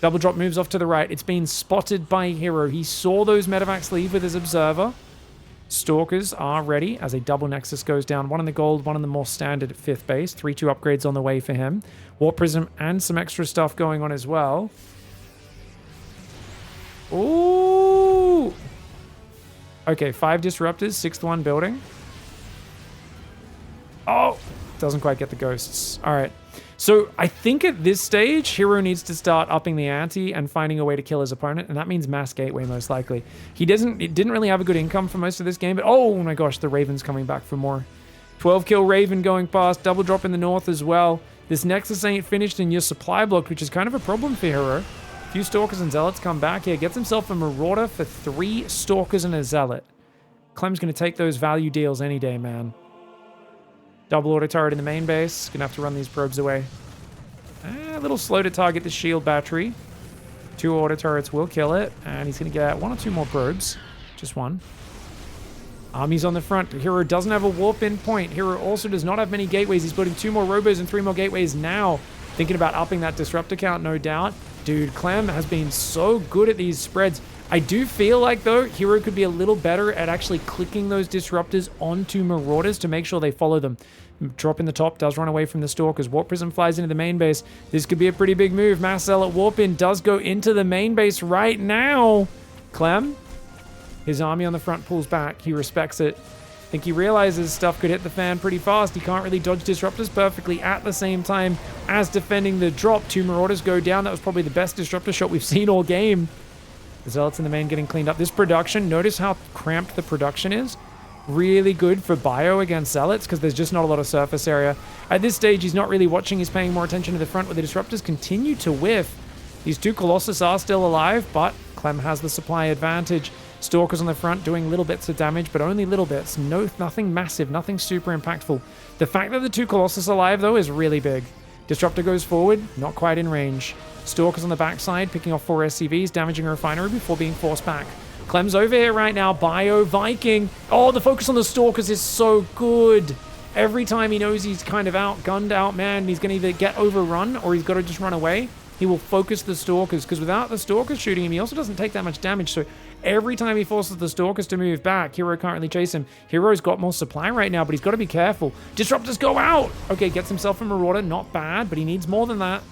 Double drop moves off to the right. It's been spotted by Hero. He saw those medevacs leave with his observer. Stalkers are ready as a double Nexus goes down. 1 in the gold, 1 in the more standard 5th base. 3-2 upgrades on the way for him. Warp Prism and some extra stuff going on as well. Ooh! Okay, 5 disruptors, 6th one building. Oh! Doesn't quite get the ghosts. Alright. So, I think at this stage, Hero needs to start upping the ante and finding a way to kill his opponent, and that means Mass Gateway, most likely. It didn't really have a good income for most of this game, but oh my gosh, the Raven's coming back for more. 12 kill Raven going past, double drop in the north as well. This Nexus ain't finished in your supply block, which is kind of a problem for Hero. A few Stalkers and Zealots come back here. Gets himself a Marauder for 3 Stalkers and a Zealot. Clem's going to take those value deals any day, man. Double auto turret in the main base. Gonna have to run these probes away. A little slow to target the shield battery. 2 auto turrets will kill it. And he's going to get 1 or 2 more probes. Just 1. Armies on the front. Hero doesn't have a warp in point. Hero also does not have many gateways. He's building 2 more robos and 3 more gateways now. Thinking about upping that disruptor count, no doubt. Dude, Clam has been so good at these spreads. I do feel like, though, Hero could be a little better at actually clicking those disruptors onto Marauders to make sure they follow them. Drop in the top, does run away from the Stalkers. Warp Prism flies into the main base. This could be a pretty big move. Mass Zealot Warp in does go into the main base right now. Clem, his army on the front pulls back. He respects it. I think he realizes stuff could hit the fan pretty fast. He can't really dodge disruptors perfectly at the same time as defending the drop. 2 Marauders go down. That was probably the best disruptor shot we've seen all game. The Zealots in the main getting cleaned up. This production, notice how cramped the production is. Really good for bio against Zealots because there's just not a lot of surface area. At this stage, he's not really watching. He's paying more attention to the front where the disruptors continue to whiff. These 2 Colossus are still alive, but Clem has the supply advantage. Stalkers on the front doing little bits of damage, but only little bits. Nothing massive, nothing super impactful. The fact that the 2 Colossus are alive, though, is really big. Disruptor goes forward, not quite in range. Stalkers on the backside, picking off 4 SCVs, damaging a refinery before being forced back. Clem's over here right now. Bio Viking. Oh, the focus on the Stalkers is so good. Every time he knows he's kind of outgunned, outmanned, he's going to either get overrun or he's got to just run away. He will focus the Stalkers because without the Stalkers shooting him, he also doesn't take that much damage. So every time he forces the Stalkers to move back, Hero can't really chase him. Hero's got more supply right now, but he's got to be careful. Disruptors go out. Okay, gets himself a Marauder. Not bad, but he needs more than that.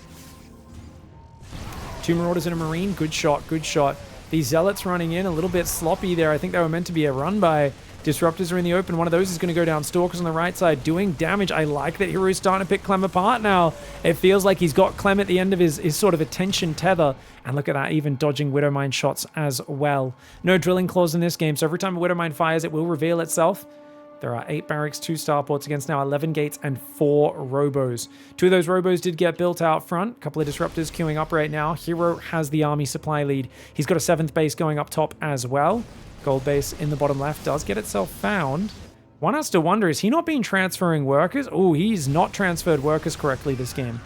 2 Marauders and a Marine. Good shot, good shot. These Zealots running in a little bit sloppy there. I think they were meant to be a run by. Disruptors are in the open. One of those is going to go down. Stalkers on the right side doing damage. I like that Hero's starting to pick Clem apart now. It feels like he's got Clem at the end of his sort of attention tether. And look at that, even dodging Widowmine shots as well. No drilling claws in this game, so every time a Widowmine fires, it will reveal itself. There are 8 barracks, 2 starports against now 11 gates and 4 robos. 2 of those robos did get built out front. A couple of disruptors queuing up right now. Hero has the army supply lead. He's got a 7th base going up top as well. Gold base in the bottom left does get itself found. One has to wonder, is he not been transferring workers? Oh, he's not transferred workers correctly this game.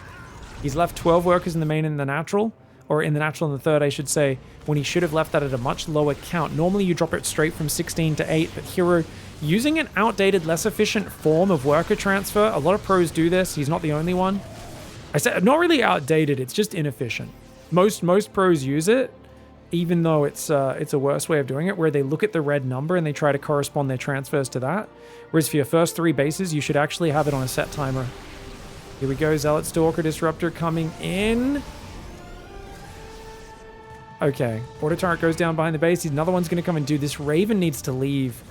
He's left 12 workers in the main and the natural. Or in the natural and the third, I should say, when he should have left that at a much lower count. Normally you drop it straight from 16 to 8, but Hero using an outdated, less efficient form of worker transfer. A lot of pros do this. He's not the only one. I said not really outdated, it's just inefficient. Most pros use it, even though it's a worse way of doing it, where they look at the red number and they try to correspond their transfers to that. Whereas for your first 3 bases, you should actually have it on a set timer. Here we go, Zealot Stalker Disruptor coming in. Okay, Auto Turret goes down behind the base. Another one's going to come and do this. Raven needs to leave.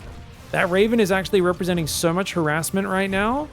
That Raven is actually representing so much harassment right now.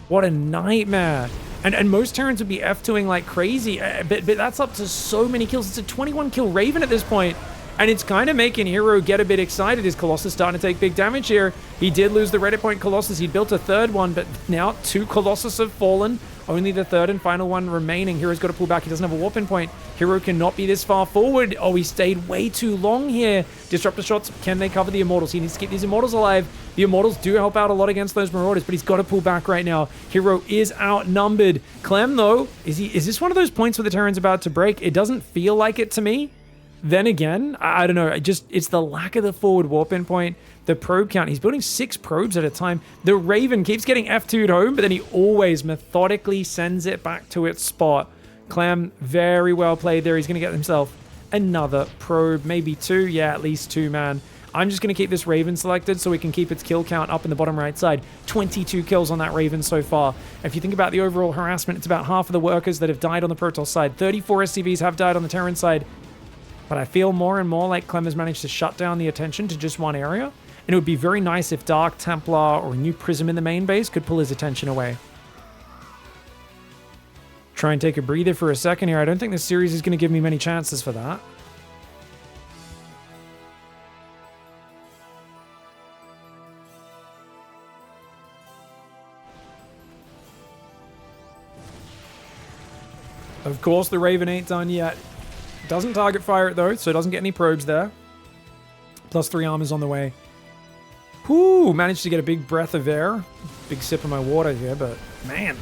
What a nightmare. And most Terrans would be F2ing like crazy, but that's up to so many kills. It's a 21 kill Raven at this point, and it's kind of making Hero get a bit excited. His Colossus starting to take big damage here. He did lose the Reddit point Colossus. He built a 3rd one, but now 2 Colossus have fallen. Only the 3rd and final one remaining. Hero's got to pull back. He doesn't have a warp in point. Hero cannot be this far forward. Oh, he stayed way too long here. Disruptor shots, can they cover the Immortals? He needs to keep these Immortals alive. The Immortals do help out a lot against those Marauders, but he's got to pull back right now. Hero is outnumbered. Clem, though, is this one of those points where the Terran's about to break? It doesn't feel like it to me. Then again, I don't know. It's the lack of the forward warp in point. The probe count. He's building 6 probes at a time. The Raven keeps getting F2'd home, but then he always methodically sends it back to its spot. Clam, very well played there. He's going to get himself another probe, maybe 2. Yeah, at least 2, man. I'm just going to keep this Raven selected so we can keep its kill count up in the bottom right side. 22 kills on that Raven so far. If you think about the overall harassment, it's about half of the workers that have died on the Protoss side. 34 SCVs have died on the Terran side. But I feel more and more like Clem has managed to shut down the attention to just one area. And it would be very nice if Dark Templar or New Prism in the main base could pull his attention away. Try and take a breather for a second here. I don't think this series is going to give me many chances for that. Of course, the Raven ain't done yet. Doesn't target fire it, though, so doesn't get any probes there. Plus 3 armors on the way. Whoo! Managed to get a big breath of air. Big sip of my water here, but man,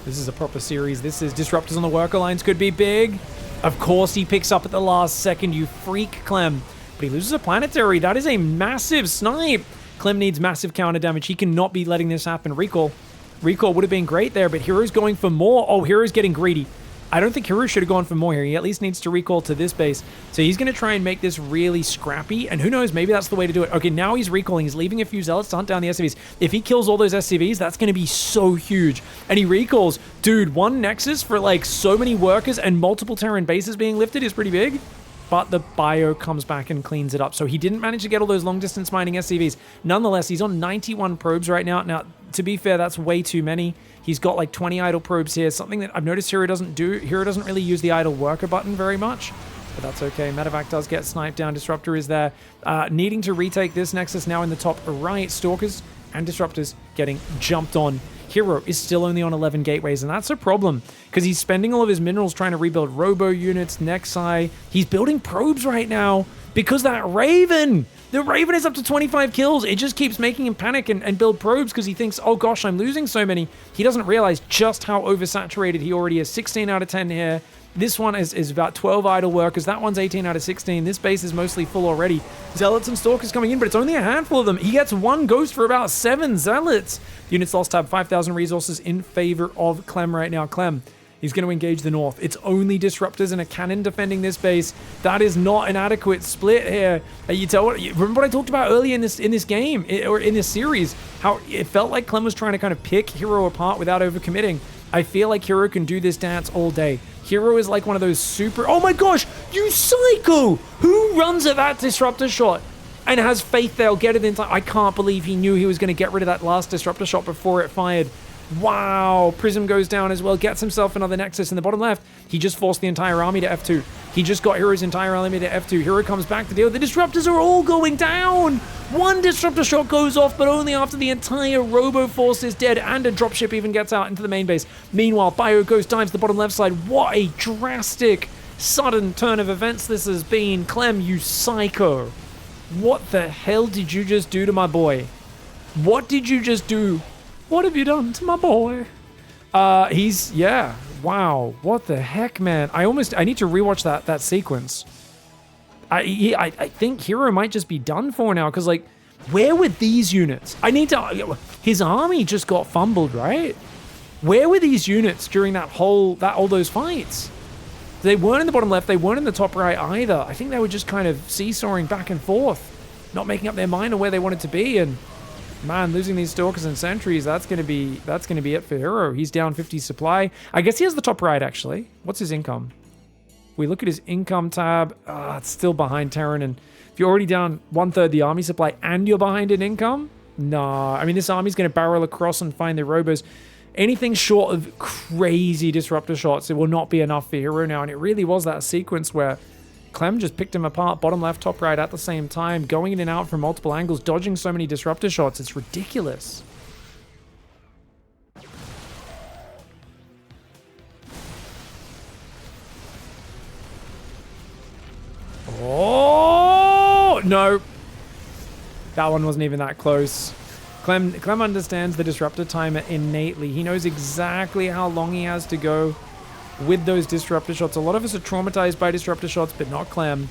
this is a proper series. This is disruptors on the worker lines could be big. Of course, he picks up at the last second, you freak, Clem. But he loses a planetary. That is a massive snipe. Clem needs massive counter damage. He cannot be letting this happen. Recall. Recall would have been great there, but Hero's going for more. Oh, Hero's getting greedy. I don't think Hero should have gone for more here. He at least needs to recall to this base. So he's going to try and make this really scrappy. And who knows, maybe that's the way to do it. Okay, now he's recalling. He's leaving a few zealots to hunt down the SCVs. If he kills all those SCVs, that's going to be so huge. And he recalls. Dude, 1 Nexus for like so many workers and multiple Terran bases being lifted is pretty big. But the bio comes back and cleans it up. So he didn't manage to get all those long-distance mining SCVs. Nonetheless, he's on 91 probes right now. Now, to be fair, that's way too many. He's got like 20 idle probes here. Something that I've noticed Hero doesn't do. Hero doesn't really use the idle worker button very much. But that's okay. Medevac does get sniped down. Disruptor is there. Needing to retake this Nexus now in the top right. Stalkers and Disruptors getting jumped on. Hero is still only on 11 gateways, and that's a problem because he's spending all of his minerals trying to rebuild robo units, Nexi. He's building probes right now because that Raven, the Raven is up to 25 kills. It just keeps making him panic and build probes because he thinks, oh gosh, I'm losing so many. He doesn't realize just how oversaturated he already is. 16 out of 10 here. This one is about 12 idle workers. That one's 18 out of 16. This base is mostly full already. Zealots and Stalkers coming in, but it's only a handful of them. He gets 1 ghost for about 7 Zealots. Units lost tab 5,000 resources in favor of Clem right now. Clem, he's going to engage the north. It's only Disruptors and a cannon defending this base. That is not an adequate split here. Remember what I talked about earlier in this game, or in this series, how it felt like Clem was trying to kind of pick Hero apart without overcommitting. I feel like Hero can do this dance all day. Hero is like one of those super... Oh my gosh, you psycho! Who runs at that Disruptor shot and has faith they'll get it in time? I can't believe he knew he was going to get rid of that last Disruptor shot before it fired. Wow, Prism goes down as well, gets himself another Nexus in the bottom left. He just forced the entire army to F2. He just got Hero's entire army to F2. Hero comes back to deal. The Disruptors are all going down. 1 Disruptor shot goes off, but only after the entire Robo Force is dead and a dropship even gets out into the main base. Meanwhile, Bio goes down to the bottom left side. What a drastic, sudden turn of events this has been. Clem, you psycho. What the hell did you just do to my boy? What did you just do? What have you done to my boy? Yeah. Wow. What the heck, man? I need to rewatch that sequence. I think Hero might just be done for now, because, like, where were these units? His army just got fumbled, right? Where were these units during all those fights? They weren't in the bottom left. They weren't in the top right either. I think they were just kind of seesawing back and forth, not making up their mind on where they wanted to be. And man, losing these Stalkers and Sentries, that's gonna be it for Hero. He's down 50 supply. I guess he has the top right, actually. What's his income? We look at his income tab. It's still behind Terran. And if you're already down 1/3 the army supply and you're behind in income, nah. I mean, this army's gonna barrel across and find the Robos. Anything short of crazy Disruptor shots, it will not be enough for Hero now. And it really was that sequence where Clem just picked him apart, bottom left, top right at the same time, going in and out from multiple angles, dodging so many Disruptor shots. It's ridiculous. Oh, no. That one wasn't even that close. Clem understands the Disruptor timer innately. He knows exactly how long he has to go with those Disruptor shots. A lot of us are traumatized by Disruptor shots, but not Clem.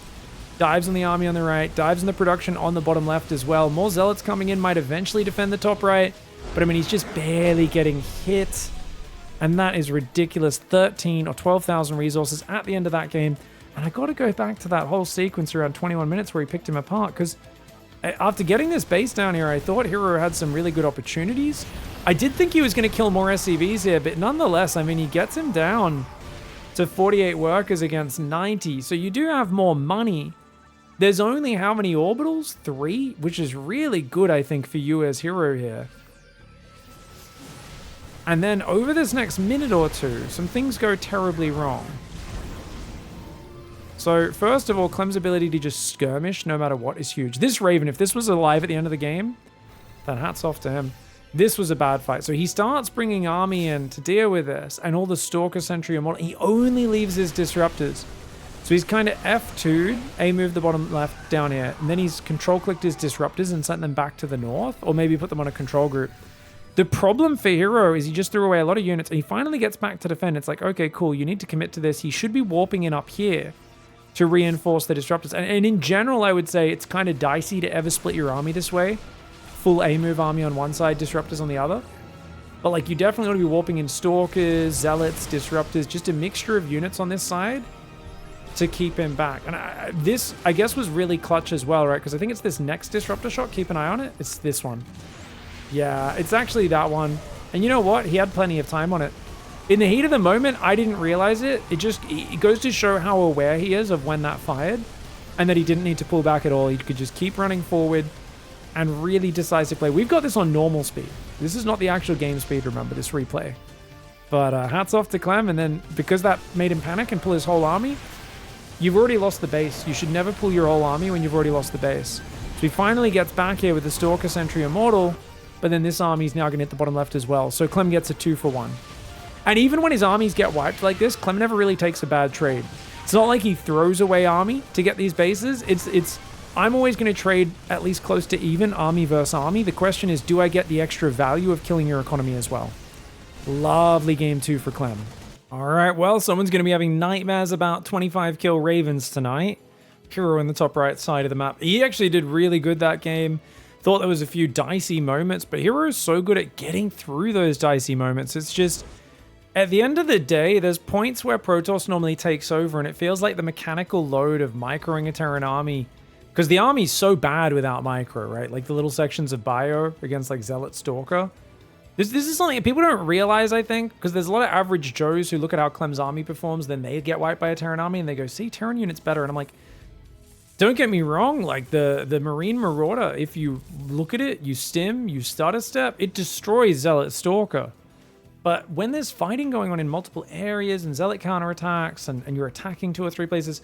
Dives on the army on the right, dives in the production on the bottom left as well. More Zealots coming in might eventually defend the top right, but I mean, he's just barely getting hit. And that is ridiculous. 13 or 12,000 resources at the end of that game. And I got to go back to that whole sequence around 21 minutes where he picked him apart, because after getting this base down here, I thought Hero had some really good opportunities. I did think he was going to kill more SCVs here, but nonetheless, I mean, he gets him down to 48 workers against 90. So you do have more money. There's only how many orbitals? 3, which is really good, I think, for you as Hero here. And then over this next minute or two, some things go terribly wrong. So first of all, Clem's ability to just skirmish no matter what is huge. This Raven, if this was alive at the end of the game, then hats off to him. This was a bad fight. So he starts bringing army in to deal with this, and all the Stalker Sentry and model. He only leaves his Disruptors. So he's kind of F2'd, A moved the bottom left down here, and then he's control-clicked his Disruptors and sent them back to the north, or maybe put them on a control group. The problem for Hero is he just threw away a lot of units, and he finally gets back to defend. It's like, okay, cool, you need to commit to this. He should be warping in up here to reinforce the Disruptors. And in general, I would say it's kind of dicey to ever split your army this way. Full A-move army on one side, Disruptors on the other. But like, you definitely want to be warping in Stalkers, Zealots, Disruptors, just a mixture of units on this side to keep him back. And this, I guess, was really clutch as well, right? Because I think it's this next Disruptor shot. Keep an eye on it. It's this one. Yeah, it's actually that one. And you know what? He had plenty of time on it. In the heat of the moment, I didn't realize it. It goes to show how aware he is of when that fired, and that he didn't need to pull back at all. He could just keep running forward and really decisive play. We've got this on normal speed. This is not the actual game speed, remember, this replay. But hats off to Clam, and then because that made him panic and pull his whole army, you've already lost the base. You should never pull your whole army when you've already lost the base. So he finally gets back here with the Stalker Sentry Immortal, but then this army's now going to hit the bottom left as well. So Clem gets a 2-for-1. And even when his armies get wiped like this, Clem never really takes a bad trade. It's not like he throws away army to get these bases. I'm always going to trade at least close to even army versus army. The question is, do I get the extra value of killing your economy as well? Lovely game 2 for Clem. All right, well, someone's going to be having nightmares about 25 kill Ravens tonight. Hero in the top right side of the map. He actually did really good that game. Thought there was a few dicey moments, but Hero is so good at getting through those dicey moments. It's just, at the end of the day, there's points where Protoss normally takes over, and it feels like the mechanical load of microing a Terran army, because the army's so bad without micro, right? Like the little sections of bio against like Zealot Stalker. This is something that people don't realize, I think, because there's a lot of average Joes who look at how Clem's army performs, then they get wiped by a Terran army, and they go, see, Terran unit's better. And I'm like, don't get me wrong, like the Marine Marauder, if you look at it, you stim, you stutter step, it destroys Zealot Stalker. But when there's fighting going on in multiple areas and Zealot counterattacks and you're attacking 2 or 3 places,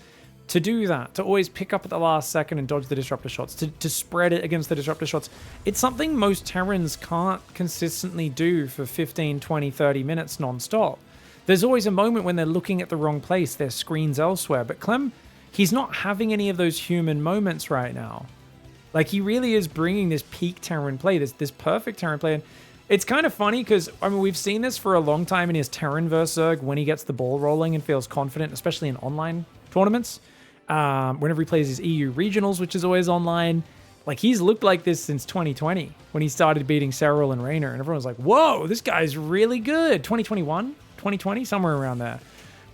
to do that, to always pick up at the last second and dodge the Disruptor shots, to spread it against the Disruptor shots, it's something most Terrans can't consistently do for 15, 20, 30 minutes non-stop. There's always a moment when they're looking at the wrong place, their screen's elsewhere, but Clem, he's not having any of those human moments right now. Like, he really is bringing this peak Terran play, this perfect Terran play, and it's kind of funny because, I mean, we've seen this for a long time in his Terran vs. Zerg when he gets the ball rolling and feels confident, especially in online tournaments. Whenever he plays his EU regionals, which is always online, like, he's looked like this since 2020 when he started beating Serral and Raynor, and everyone was like, whoa, this guy's really good. 2021, 2020, somewhere around there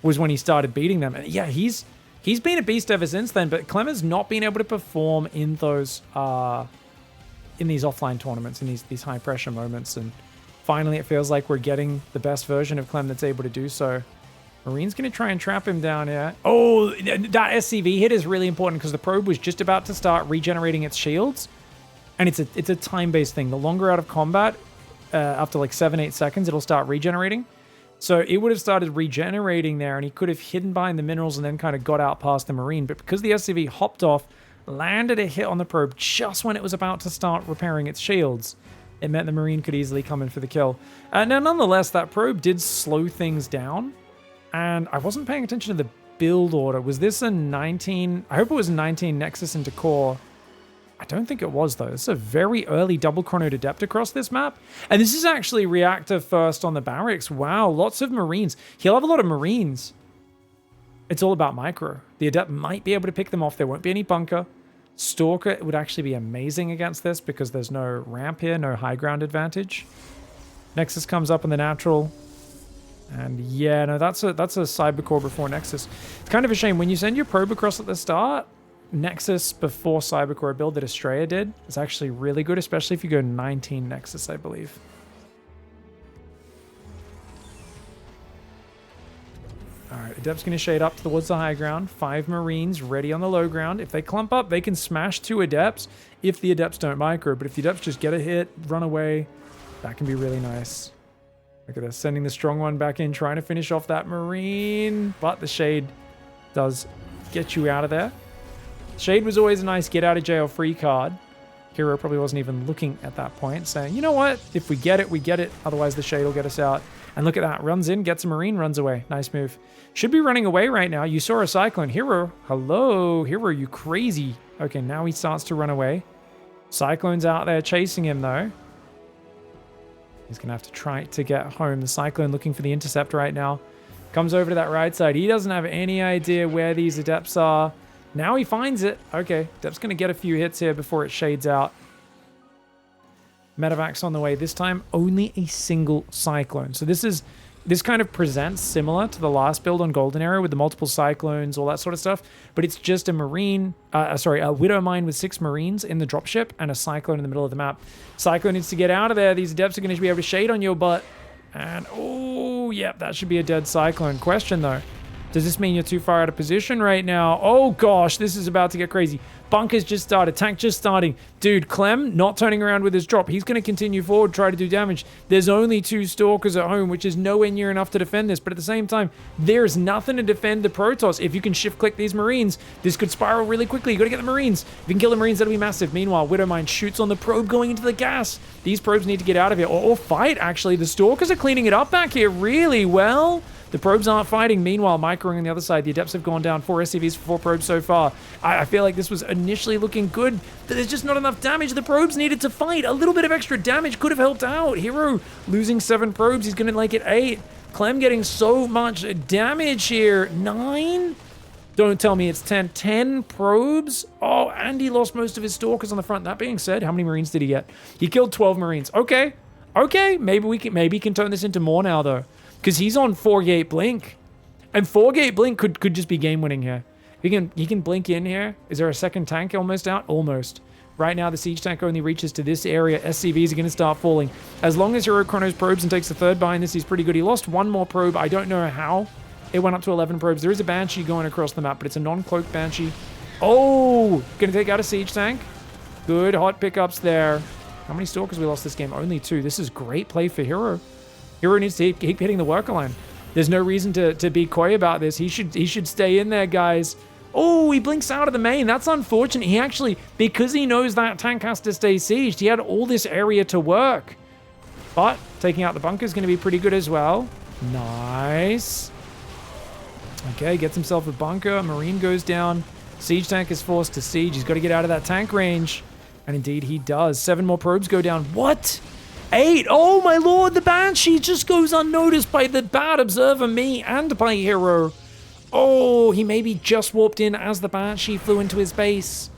was when he started beating them. And yeah, he's been a beast ever since then, but Clem has not been able to perform in those in these offline tournaments, in these high pressure moments, and finally it feels like we're getting the best version of Clem that's able to do so. Marine's going to try and trap him down here. Oh, that SCV hit is really important because the probe was just about to start regenerating its shields. And it's a time-based thing. The longer out of combat, after like 7-8 seconds, it'll start regenerating. So it would have started regenerating there, and he could have hidden behind the minerals and then kind of got out past the Marine. But because the SCV hopped off, landed a hit on the probe just when it was about to start repairing its shields, it meant the Marine could easily come in for the kill. Now, nonetheless, that probe did slow things down. And I wasn't paying attention to the build order. Was this a 19? I hope it was a 19 Nexus into core. I don't think it was, though. It's a very early double chronoed Adept across this map. And this is actually reactor first on the barracks. Wow, lots of Marines. He'll have a lot of Marines. It's all about micro. The Adept might be able to pick them off. There won't be any bunker. Stalker would actually be amazing against this because there's no ramp here, no high ground advantage. Nexus comes up in the natural. And yeah, no, that's a Cybercore before Nexus. It's kind of a shame. When you send your probe across at the start, Nexus before Cybercore build that Estrella did is actually really good, especially if you go 19 Nexus, I believe. Alright, Adept's going to shade up towards the high ground. 5 Marines ready on the low ground. If they clump up, they can smash 2 Adepts if the Adepts don't micro. But if the Adepts just get a hit, run away, that can be really nice. Look at this, sending the strong one back in, trying to finish off that Marine. But the Shade does get you out of there. Shade was always a nice get out of jail free card. Hero probably wasn't even looking at that point, saying, you know what? If we get it, we get it. Otherwise, the shade will get us out. And look at that. Runs in, gets a Marine, runs away. Nice move. Should be running away right now. You saw a Cyclone. Hero. Hello. Hero, you crazy. Okay, now he starts to run away. Cyclone's out there chasing him, though. He's going to have to try to get home. The Cyclone looking for the intercept right now. Comes over to that right side. He doesn't have any idea where these Adepts are. Now he finds it. Okay, Adept's going to get a few hits here before it shades out. Medevac's on the way. This time, only a single Cyclone. So this kind of presents similar to the last build on Golden Era with the multiple Cyclones, all that sort of stuff. But it's just a Marine, a Widow Mine with 6 Marines in the dropship and a Cyclone in the middle of the map. Cyclone needs to get out of there. These Adepts are going to be able to shade on your butt. And, oh, yep, that should be a dead Cyclone. Question, though. Does this mean you're too far out of position right now? Oh, gosh, this is about to get crazy. Bunkers just started. Tank just starting. Dude, Clem not turning around with his drop. He's going to continue forward, try to do damage. There's only 2 Stalkers at home, which is nowhere near enough to defend this. But at the same time, there's nothing to defend the Protoss. If you can shift-click these Marines, this could spiral really quickly. You got to get the Marines. If you can kill the Marines, that'll be massive. Meanwhile, Widowmine shoots on the probe going into the gas. These probes need to get out of here. Or fight, actually. The Stalkers are cleaning it up back here really well. The probes aren't fighting. Meanwhile, microing on the other side. The Adepts have gone down 4 SCVs for 4 probes so far. I feel like this was initially looking good, but there's just not enough damage. The probes needed to fight. A little bit of extra damage could have helped out. Hero losing 7 probes. He's going to make it 8. Clem getting so much damage here. 9? Don't tell me it's 10. 10 probes? Oh, and he lost most of his Stalkers on the front. That being said, how many Marines did he get? He killed 12 Marines. Okay. Okay. Maybe he can turn this into more now, though. Because he's on 4-gate blink. And 4-gate blink could just be game winning here. He can blink in here. Is there a second tank almost out? Almost. Right now, the siege tank only reaches to this area. SCVs are going to start falling. As long as Hero Chronos probes and takes the 3rd behind this, he's pretty good. He lost 1 more probe. I don't know how. It went up to 11 probes. There is a Banshee going across the map, but it's a non-cloaked Banshee. Oh! Going to take out a siege tank. Good hot pickups there. How many Stalkers we lost this game? Only 2. This is great play for Hero. Hero needs to keep hitting the worker line. There's no reason to be coy about this. He should stay in there, guys. Oh, he blinks out of the main. That's unfortunate. He actually, because he knows that tank has to stay sieged, he had all this area to work. But taking out the bunker is going to be pretty good as well. Nice. Okay, gets himself a bunker. Marine goes down. Siege tank is forced to siege. He's got to get out of that tank range. And indeed he does. 7 more probes go down. What? 8. Oh my lord, the Banshee just goes unnoticed by the bad observer me and by Hero. Oh, he maybe just warped in as the Banshee flew into his base.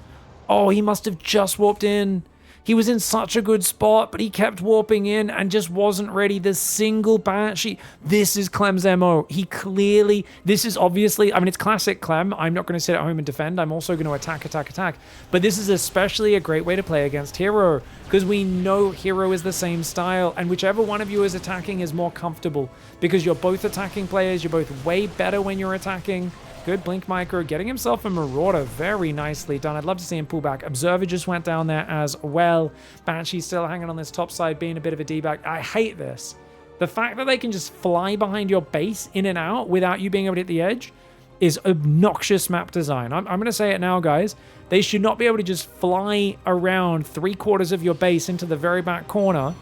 Oh, he must have just warped in. He was in such a good spot, but he kept warping in and just wasn't ready. The single Banshee. This is Clem's MO. He clearly, this is obviously, I mean, it's classic Clem. I'm not going to sit at home and defend. I'm also going to attack. But this is especially a great way to play against Hero, because we know Hero is the same style, and whichever one of you is attacking is more comfortable, because you're both attacking players. You're both way better when you're attacking. Good blink micro, getting himself a Marauder. Very nicely done. I'd love to see him pull back. Observer just went down there as well. Banshee still hanging on this top side, being a bit of a D-bag. I hate this. The fact that they can just fly behind your base in and out without you being able to hit the edge is obnoxious map design. I'm going to say it now, guys. They should not be able to just fly around 3/4 of your base into the very back corner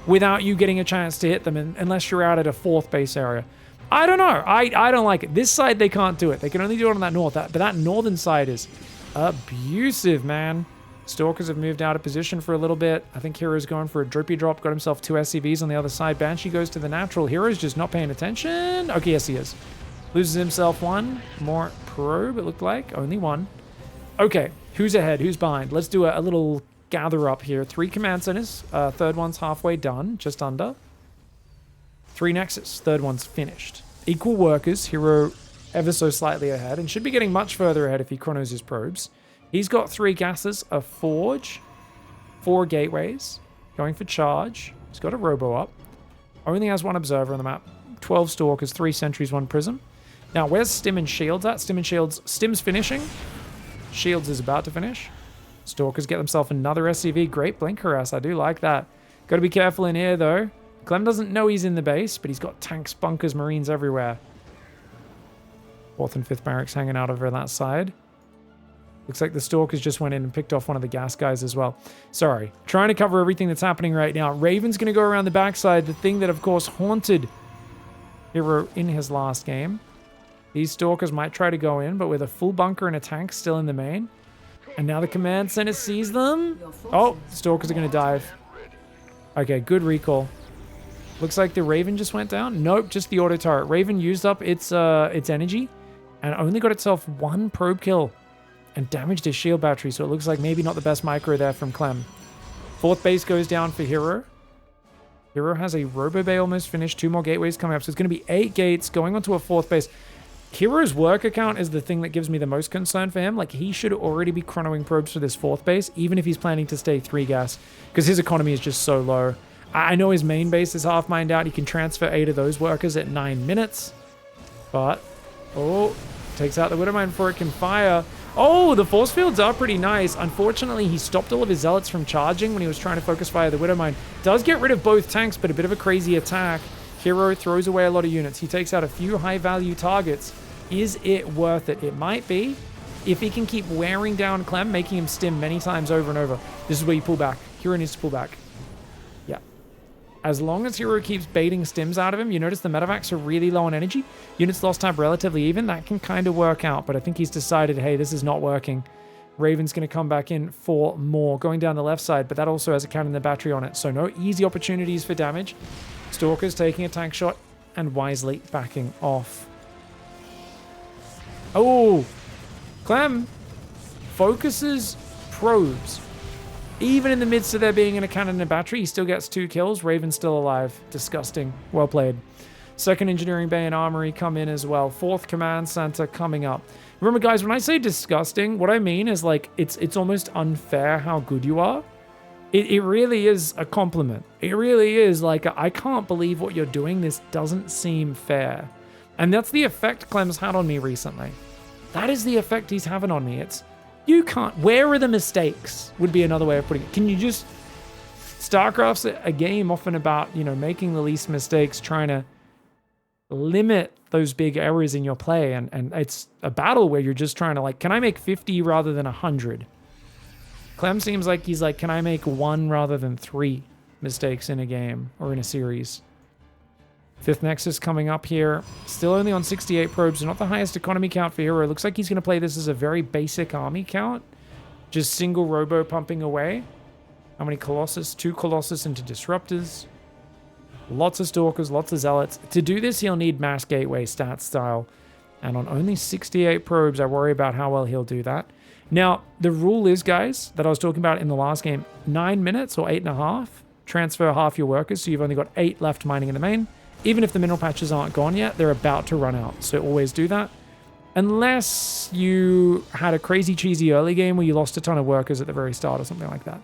without you getting a chance to hit them, unless you're out at a 4th base area. I don't know. I don't like it. This side, they can't do it. They can only do it on that north. But that northern side is abusive, man. Stalkers have moved out of position for a little bit. I think Hero's going for a drippy drop. Got himself 2 SCVs on the other side. Banshee goes to the natural. Hero's just not paying attention. Okay, yes, he is. Loses himself 1 more probe, it looked like. Only 1. Okay, who's ahead? Who's behind? Let's do a little gather up here. 3 command centers. 3rd one's halfway done. Just under. 3 Nexus. 3rd one's finished. Equal workers. Hero ever so slightly ahead, and should be getting much further ahead if he chronos his probes. He's got 3 gases, a forge, 4 gateways, going for charge. He's got a robo up. Only has 1 observer on the map. 12 stalkers, 3 sentries, 1 prism. Now, where's Stim and Shields at? Stim and Shields. Stim's finishing. Shields is about to finish. Stalkers get themselves another SCV. Great blink harass. I do like that. Got to be careful in here, though. Clem doesn't know he's in the base, but he's got tanks, bunkers, Marines everywhere. 4th and 5th barracks hanging out over that side. Looks like the Stalkers just went in and picked off one of the gas guys as well. Sorry. Trying to cover everything that's happening right now. Raven's going to go around the backside. The thing that, of course, haunted Hero in his last game. These Stalkers might try to go in, but with a full bunker and a tank still in the main. And now the command center sees them. Oh, Stalkers are going to dive. Okay, good recall. Looks like the Raven just went down. Nope, just the auto turret. Raven used up its energy and only got itself one probe kill and damaged his shield battery, so it looks like maybe not the best micro there from Clem. Fourth base goes down for Hero. Hero has a Robo Bay almost finished. 2 more gateways coming up, so it's going to be 8 gates going onto a 4th base. Hero's work account is the thing that gives me the most concern for him. Like, he should already be chronoing probes for this 4th base, even if he's planning to stay 3 gas, because his economy is just so low. I know his main base is half mined out. He can transfer 8 of those workers at 9 minutes. But, oh, takes out the Widowmine before it can fire. Oh, the force fields are pretty nice. Unfortunately, he stopped all of his zealots from charging when he was trying to focus fire the Widowmine. Does get rid of both tanks, but a bit of a crazy attack. Hero throws away a lot of units. He takes out a few high-value targets. Is it worth it? It might be. If he can keep wearing down Clem, making him stim many times over and over. This is where you pull back. Hero needs to pull back. Yeah. As long as Hero keeps baiting stims out of him, you notice the medevacs are really low on energy. Units lost time relatively even. That can kind of work out, but I think he's decided, hey, this is not working. Raven's going to come back in for more. Going down the left side, but that also has a cannon and the battery on it, so no easy opportunities for damage. Stalker's taking a tank shot and wisely backing off. Oh, Clam focuses probes. Even in the midst of there being in a cannon and a battery, he still gets 2 kills. Raven's still alive. Disgusting. Well played. Second engineering bay and armory come in as well. 4th command center coming up. Remember, guys, when I say disgusting, what I mean is like it's almost unfair how good you are. It really is a compliment. It really is like, I can't believe what you're doing. This doesn't seem fair. And that's the effect Clem's had on me recently. That is the effect he's having on me. It's, you can't, where are the mistakes would be another way of putting it. Can you just, StarCraft's a game often about, you know, making the least mistakes, trying to limit those big errors in your play. And it's a battle where you're just trying to like, can I make 50 rather than 100? Clem seems like he's like, can I make 1 rather than 3 mistakes in a game or in a series? 5th Nexus coming up here. Still only on 68 probes. Not the highest economy count for Hero. Looks like he's going to play this as a very basic army count. Just single robo pumping away. How many Colossus? 2 Colossus into Disruptors. Lots of Stalkers, lots of Zealots. To do this, he'll need Mass Gateway stat style. And on only 68 probes, I worry about how well he'll do that. Now, the rule is, guys, that I was talking about in the last game, 9 minutes or 8.5. Transfer half your workers, so you've only got 8 left mining in the main. Even if the mineral patches aren't gone yet, they're about to run out. So always do that. Unless you had a crazy cheesy early game where you lost a ton of workers at the very start or something like that.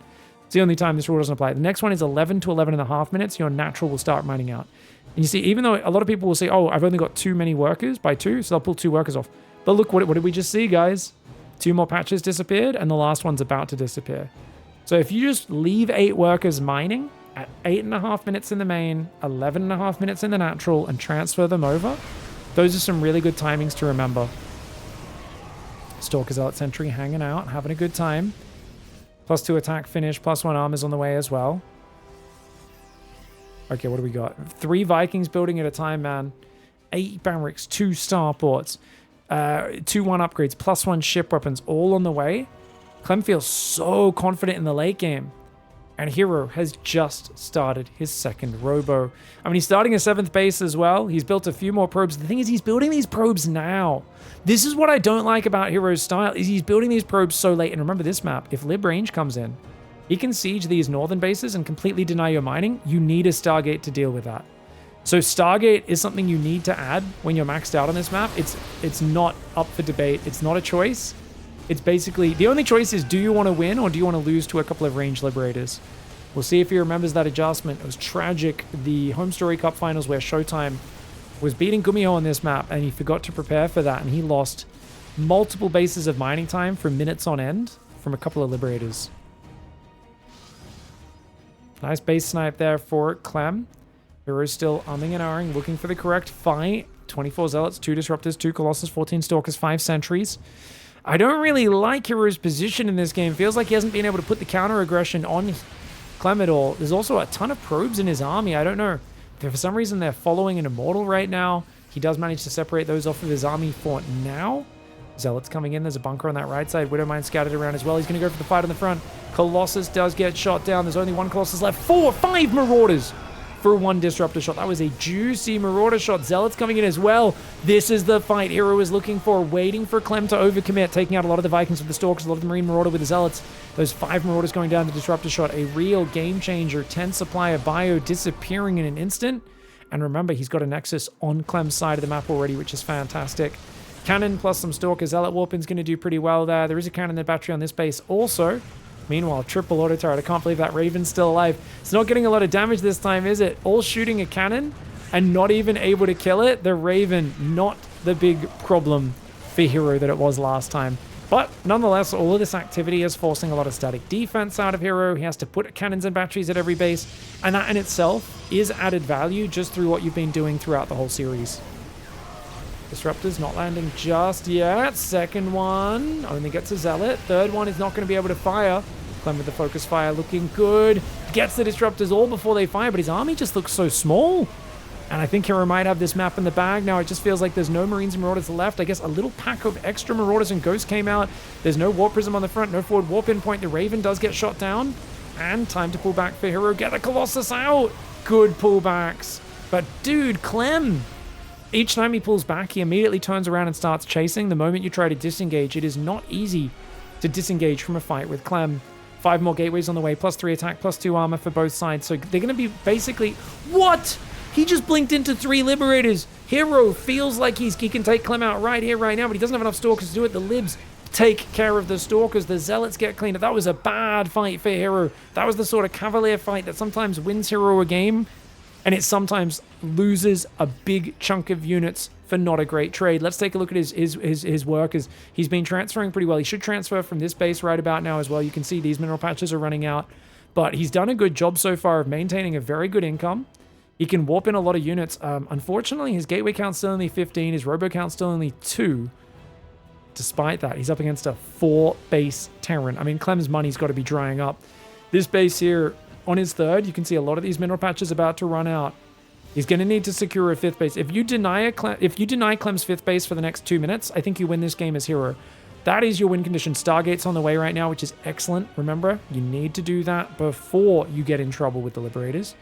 It's the only time this rule doesn't apply. The next one is 11 to 11.5 minutes. Your natural will start mining out. And you see, even though a lot of people will say, oh, I've only got too many workers by 2, so they'll pull 2 workers off. But look, what did we just see, guys? 2 more patches disappeared, and the last one's about to disappear. So if you just leave 8 workers mining at 8.5 minutes in the main, 11.5 minutes in the natural, and transfer them over, those are some really good timings to remember. Stalker Zealot Sentry hanging out, having a good time. +2 attack finish, +1 armor's on the way as well. Okay, what do we got? 3 Vikings building at a time, man. 8 barracks, 2 starports, 2-1 upgrades, +1 ship weapons, all on the way. Clem feels so confident in the late game. And Hero has just started his 2nd robo. I mean, he's starting a 7th base as well. He's built a few more probes. The thing is, he's building these probes now. This is what I don't like about Hero's style, is he's building these probes so late. And remember this map, if Lib Range comes in, he can siege these northern bases and completely deny your mining. You need a Stargate to deal with that. So Stargate is something you need to add when you're maxed out on this map. It's not up for debate. It's not a choice. It's basically, the only choice is, do you want to win or do you want to lose to a couple of ranged liberators? We'll see if he remembers that adjustment. It was tragic. The Home Story Cup finals where Showtime was beating Gumiho on this map, and he forgot to prepare for that, and he lost multiple bases of mining time for minutes on end from a couple of liberators. Nice base snipe there for Clam. Hero's still umming and ahhing, looking for the correct fight. 24 Zealots, 2 Disruptors, 2 Colossus, 14 Stalkers, 5 Sentries. I don't really like Hero's position in this game. Feels like he hasn't been able to put the counter aggression on Clem at all. There's also a ton of probes in his army. I don't know if for some reason they're following an Immortal right now. He does manage to separate those off of his army for now. Zealots coming in. There's a bunker on that right side. Widowmine scattered around as well. He's going to go for the fight on the front. Colossus does get shot down. There's only one Colossus left. 5 Marauders for one Disruptor shot. That was a juicy Marauder shot. Zealots coming in as well. This is the fight Hero is looking for, waiting for Clem to overcommit, taking out a lot of the Vikings with the Stalkers, a lot of the Marine Marauder with the Zealots. Those 5 Marauders going down the Disruptor shot. A real game changer. 10 supply of bio disappearing in an instant. And remember, he's got a Nexus on Clem's side of the map already, which is fantastic. Cannon plus some Stalker. Zealot Warping's going to do pretty well there. There is a cannon and battery on this base also. Meanwhile, triple auto turret. I can't believe that Raven's still alive. It's not getting a lot of damage this time, is it? All shooting a cannon and not even able to kill it. The Raven, not the big problem for Hero that it was last time. But nonetheless, all of this activity is forcing a lot of static defense out of Hero. He has to put cannons and batteries at every base. And that in itself is added value just through what you've been doing throughout the whole series. Disruptor's not landing just yet. Second one only gets a Zealot. Third one is not going to be able to fire. Clem with the focus fire looking good. Gets the Disruptors all before they fire, but his army just looks so small. And I think Hero might have this map in the bag now. It just feels like there's no Marines and Marauders left. I guess a little pack of extra Marauders and Ghosts came out. There's no Warp Prism on the front, no forward Warp in point. The Raven does get shot down. And time to pull back for Hero. Get the Colossus out. Good pullbacks. But dude, Clem, each time he pulls back, he immediately turns around and starts chasing. The moment you try to disengage, it is not easy to disengage from a fight with Clem. 5 more gateways on the way, plus 3 attack, plus 2 armor for both sides. So they're going to be basically... What? He just blinked into 3 Liberators. Hero feels like he can take Clem out right here, right now, but he doesn't have enough Stalkers to do it. The Libs take care of the Stalkers. The Zealots get cleaned up. That was a bad fight for Hero. That was the sort of Cavalier fight that sometimes wins Hero a game, and it sometimes loses a big chunk of units for not a great trade. Let's take a look at his work. He's been transferring pretty well. He should transfer from this base right about now as well. You can see these mineral patches are running out, but he's done a good job so far of maintaining a very good income. He can warp in a lot of units. Unfortunately, his gateway count's still only 15. His robo count's still only 2. Despite that, he's up against a 4-base Terran. I mean, Clem's money's got to be drying up. This base here, on his third, you can see a lot of these mineral patches about to run out. He's going to need to secure a 5th base. If you deny Clem's 5th base for the next 2 minutes, I think you win this game as Hero. That is your win condition. Stargate's on the way right now, which is excellent. Remember, you need to do that before you get in trouble with the Liberators.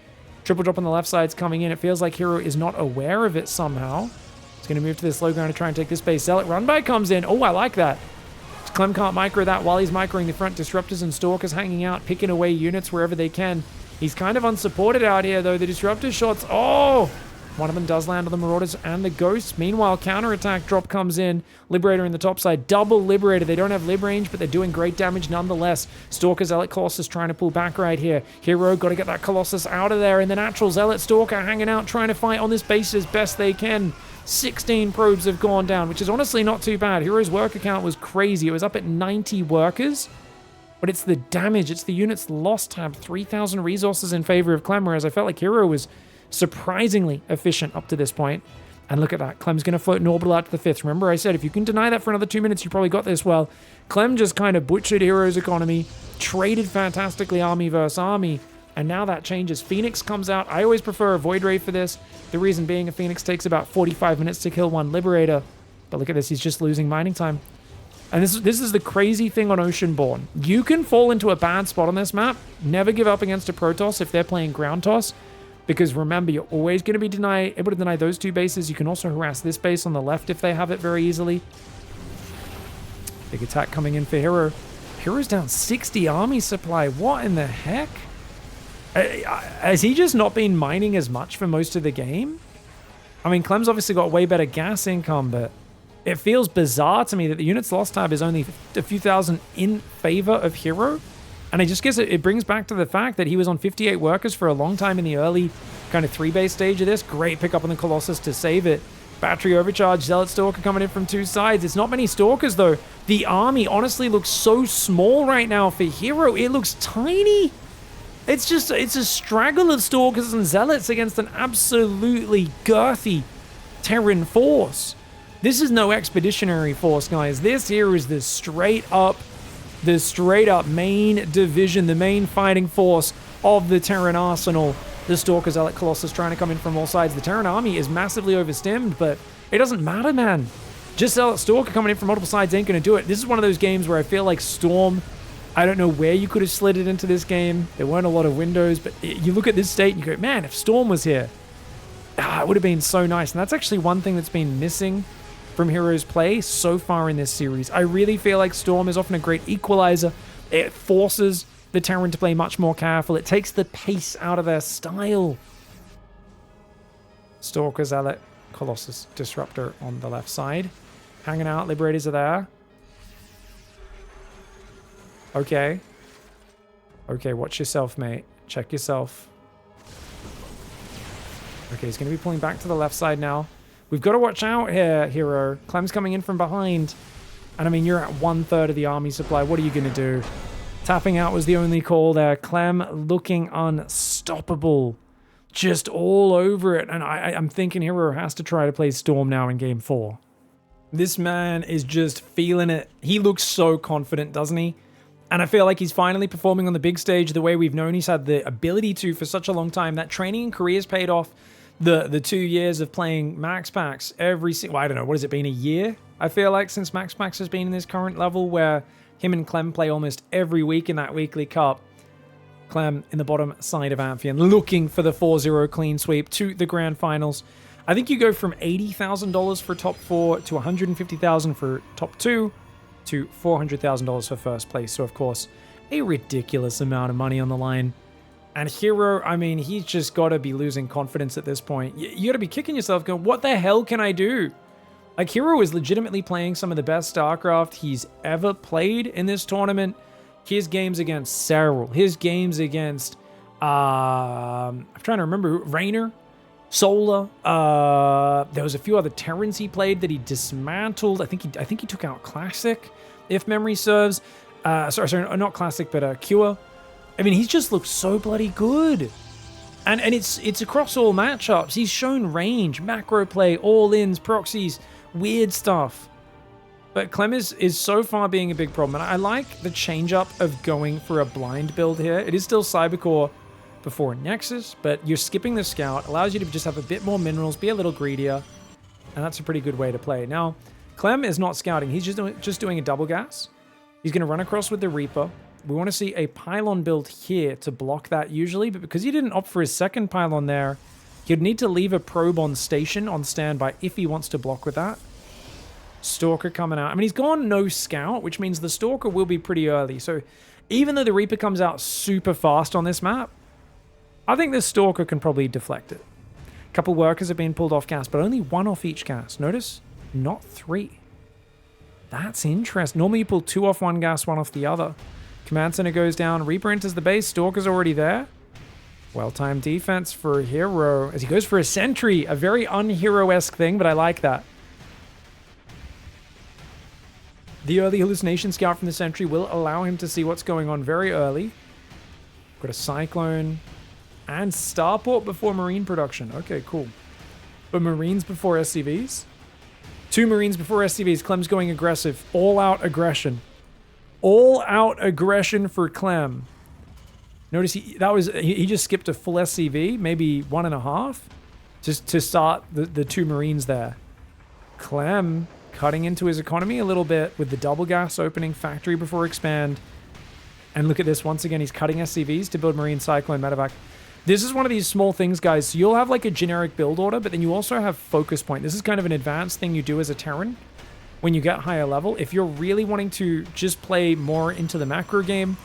Triple drop on the left side's coming in. It feels like Hero is not aware of it somehow. He's going to move to this low ground to try and take this base. Zealot run by comes in. Oh, I like that. Clem can't micro that while he's microing the front. Disruptors and Stalkers hanging out, picking away units wherever they can. He's kind of unsupported out here, though. The Disruptor shots... Oh! One of them does land on the Marauders and the Ghosts. Meanwhile, Counterattack drop comes in. Liberator in the top side. Double Liberator. They don't have lib range, but they're doing great damage nonetheless. Stalker, Zealot, Colossus trying to pull back right here. Hero got to get that Colossus out of there. And the natural Zealot, Stalker hanging out, trying to fight on this base as best they can. 16 probes have gone down, which is honestly not too bad. Hero's worker count was crazy. It was up at 90 workers. But it's the damage, it's the units lost tab. 3,000 resources in favor of Clem, whereas I felt like Hero was surprisingly efficient up to this point. And look at that. Clem's going to float an orbital out to the 5th. Remember, I said if you can deny that for another 2 minutes, you probably got this. Well, Clem just kind of butchered Hero's economy, traded fantastically army versus army, and now that changes. Phoenix comes out. I always prefer a Void Ray for this. The reason being a Phoenix takes about 45 minutes to kill one Liberator. But look at this. He's just losing mining time. And this is the crazy thing on Oceanborn. You can fall into a bad spot on this map. Never give up against a Protoss if they're playing ground toss. Because remember, you're always going to be able to deny those 2 bases. You can also harass this base on the left if they have it very easily. Big attack coming in for Hero. Hero's down 60 army supply. What in the heck? Has he just not been mining as much for most of the game? I mean, Clem's obviously got way better gas income, but it feels bizarre to me that the units lost tab is only a few thousand in favor of Hero. And I just guess it brings back to the fact that he was on 58 workers for a long time in the early kind of 3-base stage of this. Great pick up on the Colossus to save it. Battery overcharge, Zealot Stalker coming in from 2 sides. It's not many Stalkers though. The army honestly looks so small right now for Hero. It looks tiny. It's a straggle of Stalkers and Zealots against an absolutely girthy Terran force. This is no expeditionary force, guys. This here is the straight up main division, the main fighting force of the Terran arsenal. The Stalker Zealot Colossus trying to come in from all sides. The Terran army is massively overstimmed, but it doesn't matter, man. Just Zealot Stalker coming in from multiple sides ain't going to do it. This is one of those games where I feel like Storm, I don't know where you could have slid it into this game. There weren't a lot of windows, but you look at this state and you go, man, if Storm was here, it would have been so nice. And that's actually one thing that's been missing from Heroes play so far in this series. I really feel like Storm is often a great equalizer. It forces the Terran to play much more careful. It takes the pace out of their style. Stalker, Zealot, Colossus, Disruptor on the left side. Hanging out, Liberators are there. Okay. Okay, watch yourself, mate. Check yourself. Okay, he's going to be pulling back to the left side now. We've got to watch out here, Hero. Clem's coming in from behind. And I mean, you're at 1/3 of the army supply. What are you going to do? Tapping out was the only call there. Clem looking unstoppable. Just all over it. And I'm thinking Hero has to try to play Storm now in game 4. This man is just feeling it. He looks so confident, doesn't he? And I feel like he's finally performing on the big stage the way we've known he's had the ability to for such a long time. That training and career's paid off. The 2 years of playing Max Packs every single... Well, I don't know, what has it been, a year? I feel like since Max Packs has been in this current level where him and Clem play almost every week in that weekly cup. Clem in the bottom side of Amphion, looking for the 4-0 clean sweep to the grand finals. I think you go from $80,000 for top 4 to $150,000 for top 2 to $400,000 for first place. So, of course, a ridiculous amount of money on the line. And Hero, I mean, he's just got to be losing confidence at this point. You got to be kicking yourself going, what the hell can I do? Like, Hero is legitimately playing some of the best StarCraft he's ever played in this tournament. His games against Serral, his games against, I'm trying to remember, Raynor, Solar. There was a few other Terrans he played that he dismantled. I think he took out Classic, if memory serves. Sorry, not Classic, but Cure. I mean, he's just looked so bloody good. And it's across all matchups. He's shown range, macro play, all-ins, proxies, weird stuff. But Clem is so far being a big problem. And I like the change-up of going for a blind build here. It is still Cybercore before Nexus, but you're skipping the Scout. Allows you to just have a bit more minerals, be a little greedier. And that's a pretty good way to play. Now, Clem is not scouting. He's just doing a double gas. He's going to run across with the Reaper. We want to see a pylon build here to block that usually, but because he didn't opt for his second pylon there, he'd need to leave a probe on station, on standby, if he wants to block with that. Stalker coming out. I mean, he's gone no scout, which means the Stalker will be pretty early. So even though the Reaper comes out super fast on this map, I think the Stalker can probably deflect it. A couple workers have been pulled off gas, but only one off each gas. Notice? Not 3. That's interesting. Normally you pull 2 off one gas, 1 off the other. Command Center goes down. Reaper enters the base. Stalker's already there. Well-timed defense for Hero as he goes for a sentry. A very un-Hero-esque thing, but I like that. The early hallucination scout from the sentry will allow him to see what's going on very early. Got a Cyclone and Starport before Marine production. Okay, cool. But Marines before SCVs? 2 Marines before SCVs. Clem's going aggressive. All-out aggression. All-out aggression for Clem. Notice he just skipped a full SCV, maybe 1.5, just to start the 2 Marines there. Clem cutting into his economy a little bit with the double gas opening factory before expand. And look at this. Once again, he's cutting SCVs to build Marine Cyclone Medevac. This is one of these small things, guys. So you'll have like a generic build order, but then you also have focus point. This is kind of an advanced thing you do as a Terran. When you get higher level, if you're really wanting to just play more into the macro game,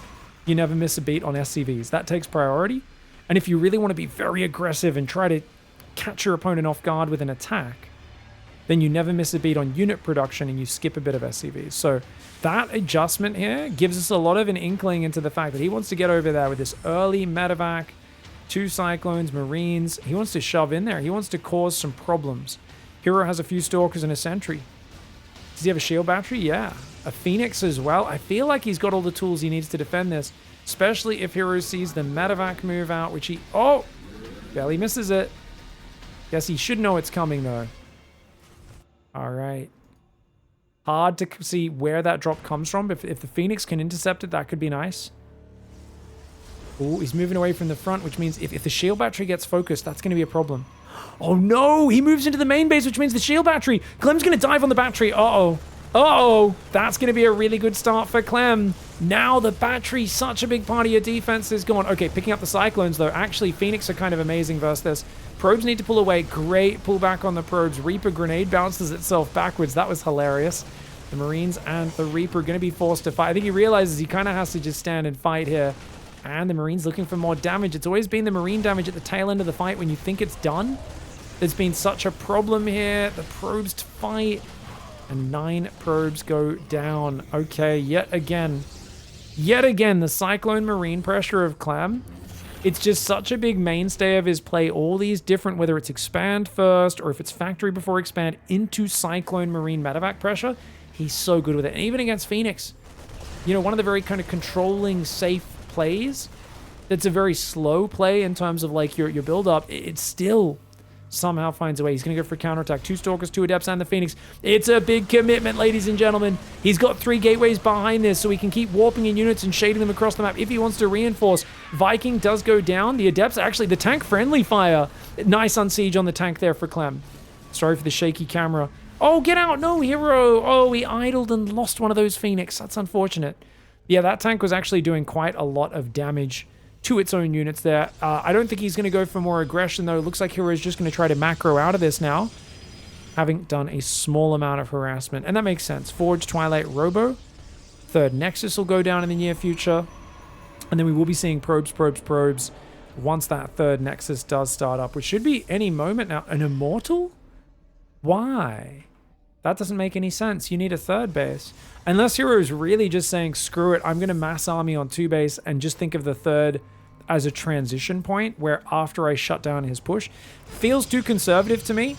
you never miss a beat on SCVs. That takes priority. And if you really want to be very aggressive and try to catch your opponent off guard with an attack, then you never miss a beat on unit production and you skip a bit of SCVs. So that adjustment here gives us a lot of an inkling into the fact that he wants to get over there with this early medevac, 2 Cyclones, Marines. He wants to shove in there. He wants to cause some problems. Hero has a few Stalkers and a Sentry. Does he have a shield battery? Yeah. A Phoenix as well. I feel like he's got all the tools he needs to defend this, especially if Hero sees the medevac move out, which he... Oh! Barely misses it. Guess he should know it's coming, though. All right. Hard to see where that drop comes from. If the Phoenix can intercept it, that could be nice. Oh, he's moving away from the front, which means if the shield battery gets focused, that's going to be a problem. Oh, no. He moves into the main base, which means the shield battery. Clem's going to dive on the battery. Uh-oh. Uh-oh. That's going to be a really good start for Clem. Now the battery, such a big part of your defense, is gone. Okay, picking up the Cyclones, though. Actually, Phoenix are kind of amazing versus this. Probes need to pull away. Great pullback on the Probes. Reaper grenade bounces itself backwards. That was hilarious. The Marines and the Reaper are going to be forced to fight. I think he realizes he kind of has to just stand and fight here. And the Marines looking for more damage. It's always been the Marine damage at the tail end of the fight when you think it's done. There's been such a problem here. The Probes to fight. And 9 Probes go down. Okay, yet again, the Cyclone Marine pressure of Clam. It's just such a big mainstay of his play. All these different, whether it's expand first or if it's factory before expand, into Cyclone Marine medevac pressure. He's so good with it. And even against Phoenix, you know, one of the very kind of controlling, safe plays that's a very slow play in terms of like your build-up, it still somehow finds a way. He's going to go for counterattack. 2 Stalkers, 2 Adepts, and the Phoenix. It's a big commitment, ladies and gentlemen. He's got 3 gateways behind this, so he can keep warping in units and shading them across the map if he wants to reinforce. Viking does go down. The Adepts, actually, the tank friendly fire. Nice unsiege on the tank there for Clem. Sorry for the shaky camera. Oh, get out. No, hero. Oh, he idled and lost one of those Phoenix. That's unfortunate. Yeah, that tank was actually doing quite a lot of damage to its own units there. I don't think he's going to go for more aggression, though. It looks like Hero is just going to try to macro out of this now, having done a small amount of harassment. And that makes sense. Forge, Twilight, Robo. 3rd Nexus will go down in the near future. And then we will be seeing probes once that 3rd Nexus does start up, which should be any moment now. An Immortal? Why? That doesn't make any sense. You need a 3rd base. Unless Hero is really just saying, screw it, I'm going to mass army on 2 base and just think of the 3rd as a transition point where after I shut down his push. Feels too conservative to me.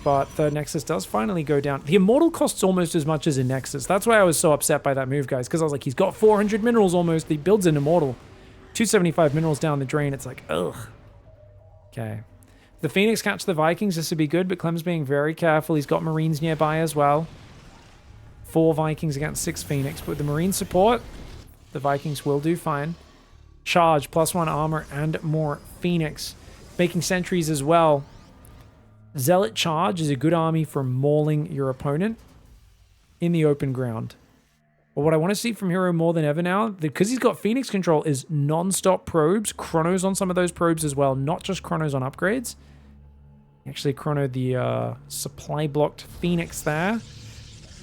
But 3rd Nexus does finally go down. The Immortal costs almost as much as a Nexus. That's why I was so upset by that move, guys. Because I was like, he's got 400 minerals almost. He builds an Immortal. 275 minerals down the drain. It's like, ugh. Okay. The Phoenix catch the Vikings, this would be good, but Clem's being very careful. He's got Marines nearby as well. 4 Vikings against 6 Phoenix. But with the Marine support, the Vikings will do fine. Charge, +1 armor, and more Phoenix. Making sentries as well. Zealot Charge is a good army for mauling your opponent in the open ground. But what I want to see from Hero more than ever now, because he's got Phoenix control, is non-stop probes. Chronos on some of those probes as well, not just Chronos on upgrades. Actually chronoed the supply-blocked Phoenix there.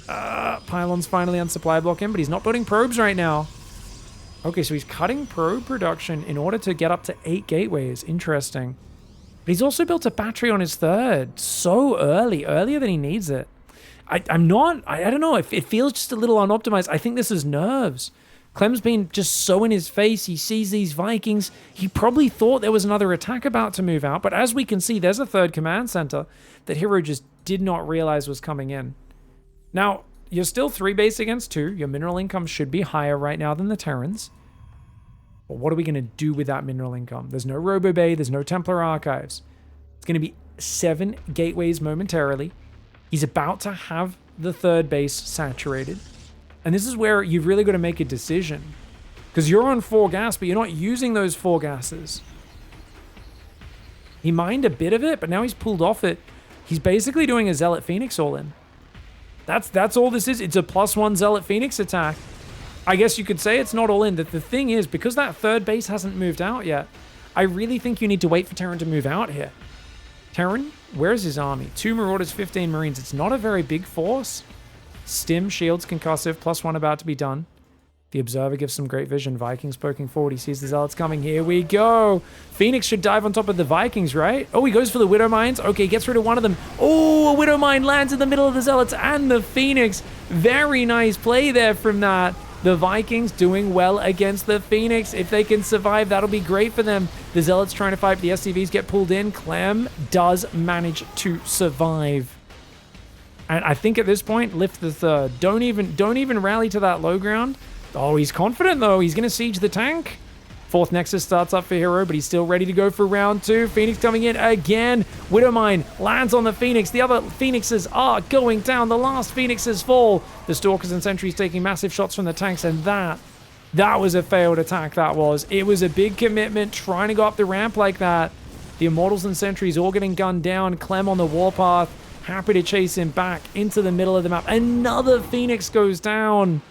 Pylon's finally on supply block him, but he's not building probes right now. Okay, so he's cutting probe production in order to get up to 8 gateways. Interesting. But he's also built a battery on his 3rd. So early. Earlier than he needs it. I don't know. It feels just a little unoptimized. I think this is nerves. Clem's been just so in his face. He sees these Vikings. He probably thought there was another attack about to move out. But as we can see, there's a 3rd command center that Hero just did not realize was coming in. Now, you're still 3 base against 2. Your mineral income should be higher right now than the Terrans. But what are we going to do with that mineral income? There's no Robo Bay. There's no Templar Archives. It's going to be 7 gateways momentarily. He's about to have the 3rd base saturated. And this is where you've really got to make a decision. Because you're on 4 gas, but you're not using those 4 gases. He mined a bit of it, but now he's pulled off it. He's basically doing a Zealot Phoenix all-in. That's all this is. It's a +1 Zealot Phoenix attack. I guess you could say it's not all in. The thing is, because that 3rd base hasn't moved out yet, I really think you need to wait for Terran to move out here. Terran, where's his army? 2 Marauders, 15 Marines. It's not a very big force. Stim, shields, concussive, +1 about to be done. The Observer gives some great vision. Vikings poking forward. He sees the Zealots coming. Here we go. Phoenix should dive on top of the Vikings, right? Oh, he goes for the Widow Mines. Okay, gets rid of one of them. Oh, a Widow Mine lands in the middle of the Zealots and the Phoenix. Very nice play there from that. The Vikings doing well against the Phoenix. If they can survive, that'll be great for them. The Zealots trying to fight, but the SCVs get pulled in. Clam does manage to survive. And I think at this point, lift the 3rd. Don't even rally to that low ground. Oh, he's confident, though. He's going to siege the tank. Fourth Nexus starts up for Hero, but he's still ready to go for round 2. Phoenix coming in again. Widowmine lands on the Phoenix. The other Phoenixes are going down. The last Phoenixes fall. The Stalkers and Sentries taking massive shots from the tanks, and that was a failed attack, that was. It was a big commitment trying to go up the ramp like that. The Immortals and Sentries all getting gunned down. Clem on the warpath, happy to chase him back into the middle of the map. Another Phoenix goes down.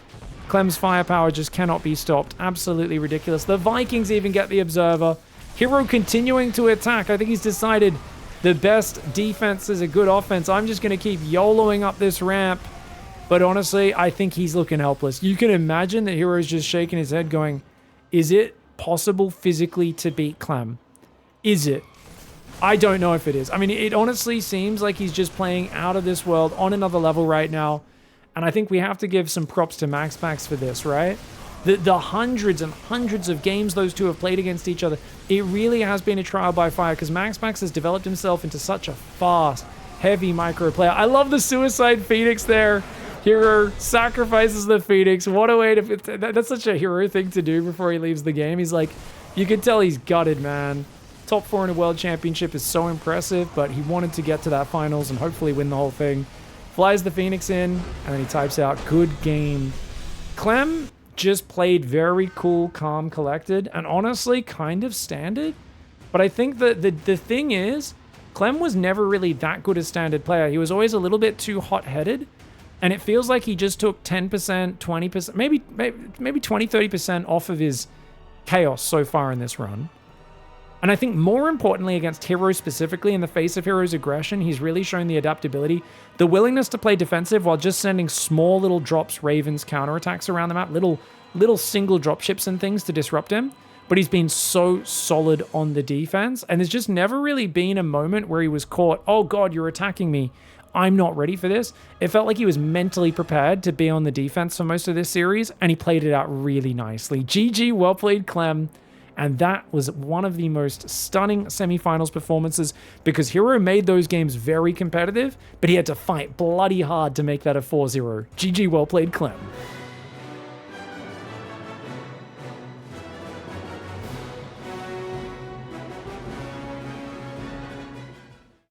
Clem's firepower just cannot be stopped. Absolutely ridiculous. The Vikings even get the Observer. Hero continuing to attack. I think he's decided the best defense is a good offense. I'm just going to keep YOLOing up this ramp. But honestly, I think he's looking helpless. You can imagine that Hero's just shaking his head going, is it possible physically to beat Clam? Is it? I don't know if it is. I mean, it honestly seems like he's just playing out of this world on another level right now. And I think we have to give some props to MaxPax for this, right? The hundreds and hundreds of games those two have played against each other, it really has been a trial by fire because MaxPax has developed himself into such a fast, heavy micro player. I love the Suicide Phoenix there. Hero sacrifices the Phoenix. What a way to... That's such a Hero thing to do before he leaves the game. He's like... You can tell he's gutted, man. Top 4 in a World Championship is so impressive, but he wanted to get to that finals and hopefully win the whole thing. Flies the Phoenix in, and then he types out, good game. Clem just played very cool, calm, collected, and honestly kind of standard. But I think that the thing is, Clem was never really that good a standard player. He was always a little bit too hot-headed, and it feels like he just took 10%, 20%, maybe 20, 30% off of his chaos so far in this run. And I think more importantly against Hero specifically, in the face of Hero's aggression, he's really shown the adaptability, the willingness to play defensive while just sending small little drops, Ravens, counterattacks around the map, little single drop ships and things to disrupt him. But he's been so solid on the defense, and there's just never really been a moment where he was caught, oh god, you're attacking me, I'm not ready for this. It felt like he was mentally prepared to be on the defense for most of this series, and he played it out really nicely. GG, well played, Clem. And that was one of the most stunning semifinals performances because Hero made those games very competitive, but he had to fight bloody hard to make that a 4-0. GG, well played, Clem.